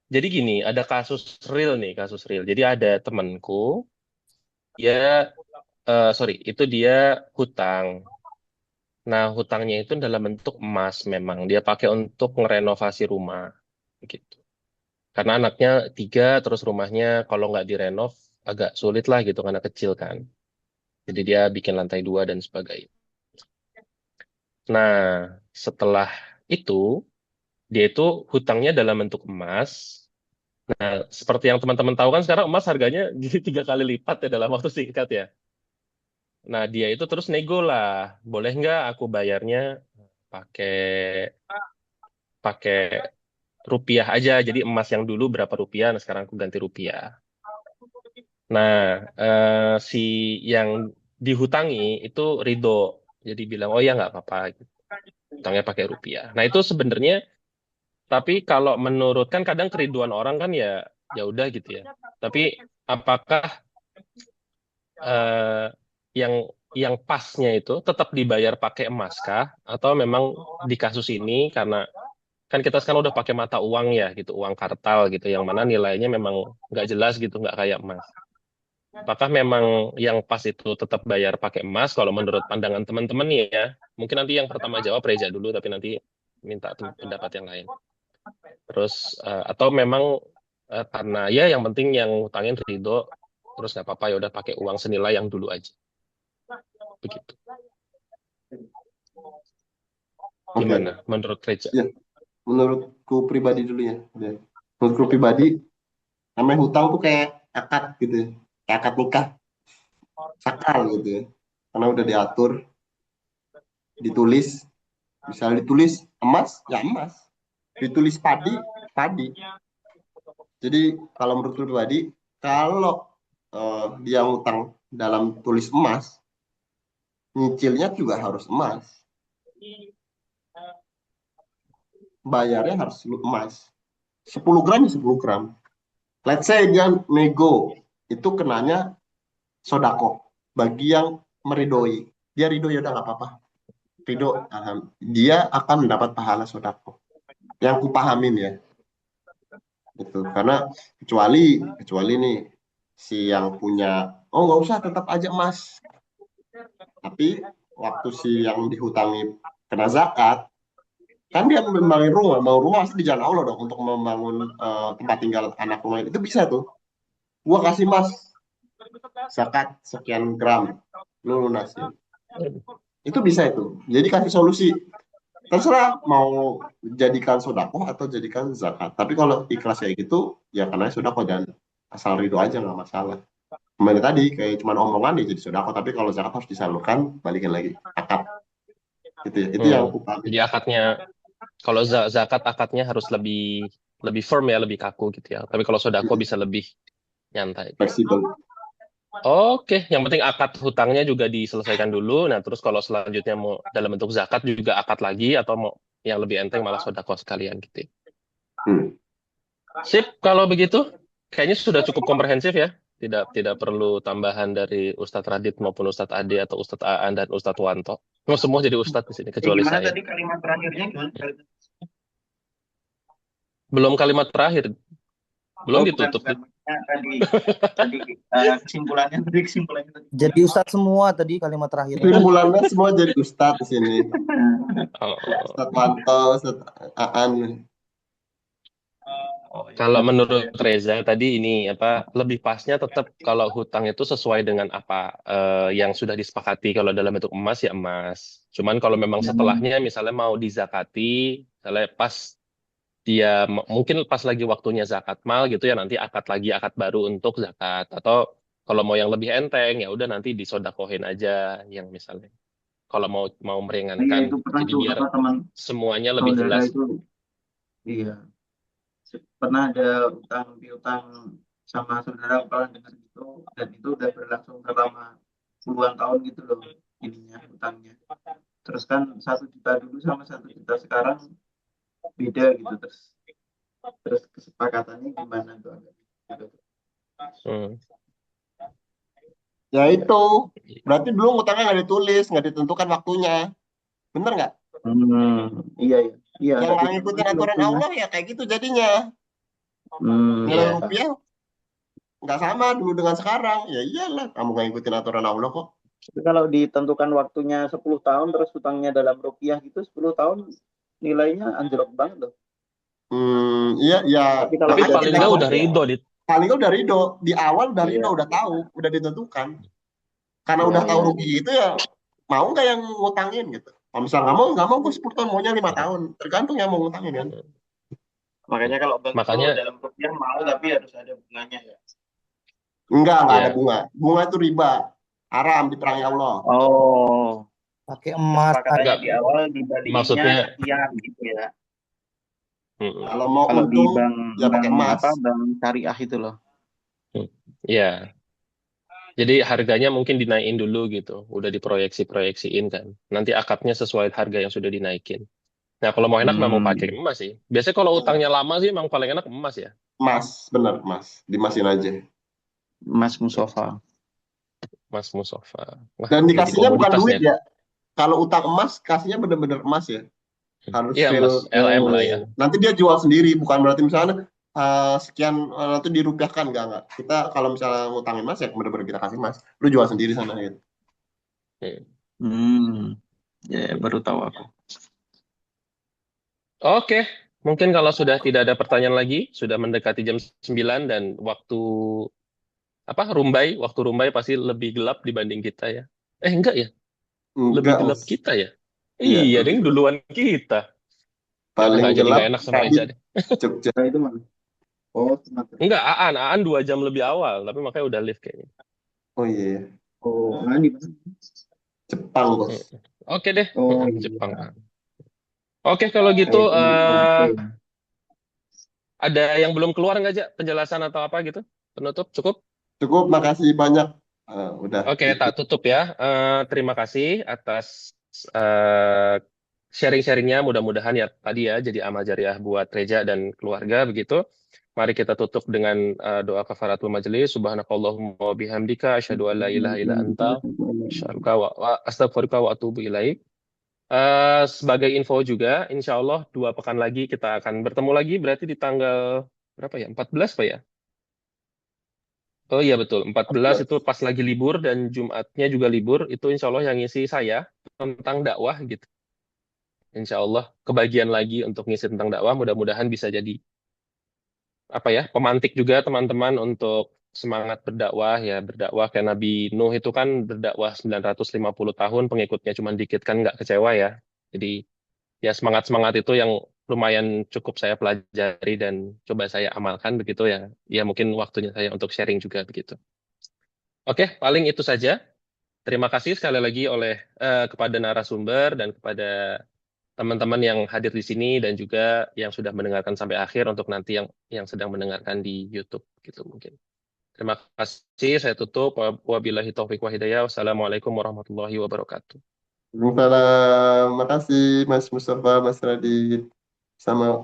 Jadi gini, ada kasus real nih, kasus real. Jadi ada temanku, ya, sorry, itu dia hutang. Nah, hutangnya itu dalam bentuk emas memang. Dia pakai untuk ngerenovasi rumah, gitu. Karena anaknya 3, terus rumahnya kalau nggak direnov agak sulit lah gitu, karena kecil kan. Jadi dia bikin lantai 2 dan sebagainya. Nah, setelah itu, dia itu hutangnya dalam bentuk emas. Nah, seperti yang teman-teman tahu kan sekarang emas harganya jadi 3 kali lipat ya dalam waktu singkat ya. Nah, dia itu terus nego lah. Boleh nggak aku bayarnya pakai pakai rupiah aja. Jadi emas yang dulu berapa rupiah, nah sekarang aku ganti rupiah. Nah, si yang dihutangi itu ridho. Jadi bilang, oh ya nggak apa-apa. Hutangnya pakai rupiah. Nah, itu sebenarnya, tapi kalau menurut kan kadang keriduan orang kan ya ya udah gitu ya. Tapi apakah eh, yang yang pasnya itu tetap dibayar pakai emas kah? Atau memang di kasus ini karena kan kita sekarang udah pakai mata uang ya gitu, uang kartal gitu, yang mana nilainya memang nggak jelas gitu, nggak kayak emas. Apakah memang yang pas itu tetap bayar pakai emas? Kalau menurut pandangan teman-teman nih ya, mungkin nanti yang pertama jawab Reza dulu, tapi nanti minta pendapat yang lain. Terus atau memang karena ya yang penting yang utangin ridho, terus nggak apa-apa ya udah pakai uang senilai yang dulu aja, begitu. Oke. Gimana menurut Reza? Ya, menurutku pribadi dulu ya. Ya. Menurutku pribadi, namanya hutang tuh kayak akad gitu ya. Kayak akad nikah, sakral gitu ya. Karena udah diatur, ditulis. Misalnya ditulis emas, ya emas. Ditulis padi, padi. Jadi kalau menurut pribadi, kalau dia ngutang dalam tulis emas, nyicilnya juga harus emas. Bayarnya harus emas. 10 gram ya 10 gram. Let's say dia nego, itu kenanya sodako. Bagi yang meridoi. Dia ridho ya udah nggak apa-apa. Ridho, dia akan mendapat pahala sodako. Yang kupahamin ya. Itu karena kecuali nih si yang punya, oh nggak usah tetap aja emas. Tapi waktu si yang dihutangi kena zakat, kan dia membangun rumah, mau rumah pasti di jalan Allah dong untuk membangun tempat tinggal anak rumah itu bisa tuh. Gua kasih mas zakat sekian gram, lu lunasin. Itu bisa itu. Jadi kasih solusi. Terserah mau jadikan sodako atau jadikan zakat. Tapi kalau ikhlas kayak gitu, ya karena sodako dan asal ridho aja nggak masalah. Kembali tadi kayak cuma omongan dia jadi sodako, tapi kalau zakat harus disalurkan, balikin lagi akad. Gitu ya. Itu yang aku pahami. Jadi akadnya, kalau zakat akadnya harus lebih lebih firm ya, lebih kaku gitu ya. Tapi kalau sodako bisa lebih nyantai. Fleksibel. Oke, yang penting akad hutangnya juga diselesaikan dulu. Nah, terus kalau selanjutnya mau dalam bentuk zakat juga akad lagi, atau mau yang lebih enteng malah sodako sekalian gitu. Hmm. Sip, kalau begitu kayaknya sudah cukup komprehensif ya. Tidak perlu tambahan dari Ustadz Radit maupun Ustadz Ade atau Ustadz Aan dan Ustadz Wanto. Oh, semua jadi Ustadz di sini kecuali Gimana saya. tadi kalimat terakhirnya gimana? Belum kalimat terakhir. Belum bukan ditutup bukan tuh. maksudnya tadi kesimpulannya tadi Jadi ustadz semua tadi kalimat terakhirnya. Kesimpulannya semua jadi ustadz di sini. Oh, Ustadz Wanto, Ustadz Aan. oh ya kalau udah menurut Reza tadi ini apa lebih pasnya tetap kalau hutang itu sesuai dengan apa yang sudah disepakati. Kalau dalam bentuk emas ya emas. Cuman kalau memang setelahnya misalnya mau dizakati, misalnya pas dia mungkin pas lagi waktunya zakat mal gitu ya nanti akad baru untuk zakat atau kalau mau yang lebih enteng ya udah nanti disodakohin aja yang misalnya kalau mau mau iya meringankan itu pernah jadi tuh biar apa teman semuanya lebih saudara jelas. itu iya pernah ada utang piutang sama saudara kalau dengar gitu dan itu udah berlangsung selama puluhan tahun gitu loh ininya utangnya terus kan 1 juta dulu sama 1 juta sekarang beda gitu terus kesepakatannya gimana tuh gitu. Hmm. Ya itu. Berarti dulu utangnya nggak ditulis, nggak ditentukan waktunya. Bener nggak? Iya iya iya Yang nggak nggak ditentukan ngikutin sih aturan waktunya Allah ya kayak gitu jadinya. Nilai Iya. rupiah nggak sama dulu dengan sekarang. Ya iyalah, kamu nggak ngikutin aturan Allah kok. tapi kalau ditentukan waktunya 10 tahun terus utangnya dalam rupiah gitu 10 tahun nilainya anjlok banget loh Iya, ya. tapi kalau Tapi udah paling Makanya nggak jelas udah ya ridho di. paling nggak udah ridho. Di awal udah ridho, iya udah tahu, udah ditentukan. Karena iya udah tahu iya rugi itu ya, mau nggak yang ngutangin gitu. Kalau misalnya nggak mau gue 10 tahun, maunya 5 tahun. Tergantung yang mau ngutangin kan. makanya kalau bank itu Makanya dalam rupiah mau tapi harus ada bunganya ya Nggak ada ya bunga. Bunga itu riba. Haram diperangi Allah. oh Pakai emas. kesepakatannya nggak di awal dibalikinnya maksudnya sekian gitu ya mm, Kalau mau kalau di untung, bank ya pakai emas. bank syariah itu loh ya jadi harganya mungkin dinaikin dulu gitu udah diproyeksiin kan nanti akadnya sesuai harga yang sudah dinaikin. Nah kalau mau enak memang pakai hmm. emas sih biasanya kalau utangnya lama sih emang paling enak emas ya. Emas, bener emas. Dimasin aja. Mas Mustafa Mas Mustafa. Wah, Dan jadi dikasihnya bukan komoditas duit nih. ya. Kalau utang emas, kasihnya bener-bener emas ya. Harus Iya real. Mas, LM lah ya. Nanti dia jual sendiri, bukan berarti misalnya sekian nanti dirupiahkan enggak. Kita kalau misalnya ngutangin emas ya bener-bener kita kasih emas. Lu jual sendiri sana gitu. ya baru tahu aku Oke, mungkin kalau sudah tidak ada pertanyaan lagi, sudah mendekati jam 9 dan waktu waktu rumbai pasti lebih gelap dibanding kita ya. Enggak ya, lebih Enggak, gelap Mas. kita ya. Iya, Iya, lebih ding gelap. duluan kita. Paling Nggak jadi gelap nggak enak sama tadi Reza deh. Jogja. nah, itu mana oh Sumatera Enggak, Aan 2 jam lebih awal, tapi makanya udah live kayaknya. Oh iya, oh nah di mana Jepang, Bos. Oke deh, oh iya Jepang. Oke, kalau gitu itu. ada yang belum keluar nggak aja penjelasan atau apa gitu? Penutup cukup? Cukup, makasih banyak. Udah. Oke, tak tutup ya. Terima kasih atas eh, sharing-sharingnya. Mudah-mudahan ya tadi ya jadi amal jariah buat Reja dan keluarga begitu. Mari kita tutup dengan doa kafaratul majelis. Subhanakallahumma wa bihamdika asyhadu an la ilaha illa anta astaghfiruka wa atubu ilaik. Sebagai info juga, insya Allah 2 pekan lagi kita akan bertemu lagi. Berarti di tanggal berapa ya? 14 Pak ya? Oh iya betul, 14 itu pas lagi libur dan Jumatnya juga libur, itu insya Allah yang ngisi saya tentang dakwah gitu. Insya Allah kebagian lagi untuk ngisi tentang dakwah, mudah-mudahan bisa jadi apa ya, pemantik juga teman-teman untuk semangat berdakwah ya, berdakwah kayak Nabi Nuh itu kan berdakwah 950 tahun, pengikutnya cuma dikit kan nggak kecewa ya. Jadi ya semangat-semangat itu yang lumayan cukup saya pelajari dan coba saya amalkan begitu ya. Ya mungkin waktunya saya untuk sharing juga begitu. Oke, paling itu saja. Terima kasih sekali lagi kepada narasumber dan kepada teman-teman yang hadir di sini dan juga yang sudah mendengarkan sampai akhir untuk nanti yang sedang mendengarkan di YouTube gitu mungkin. Terima kasih. Saya tutup. Wabillahi taufiq wa hidayah. Wassalamualaikum warahmatullahi wabarakatuh. Waalaikumsalam. Makasih Mas Mustafa, Mas Radit. Sama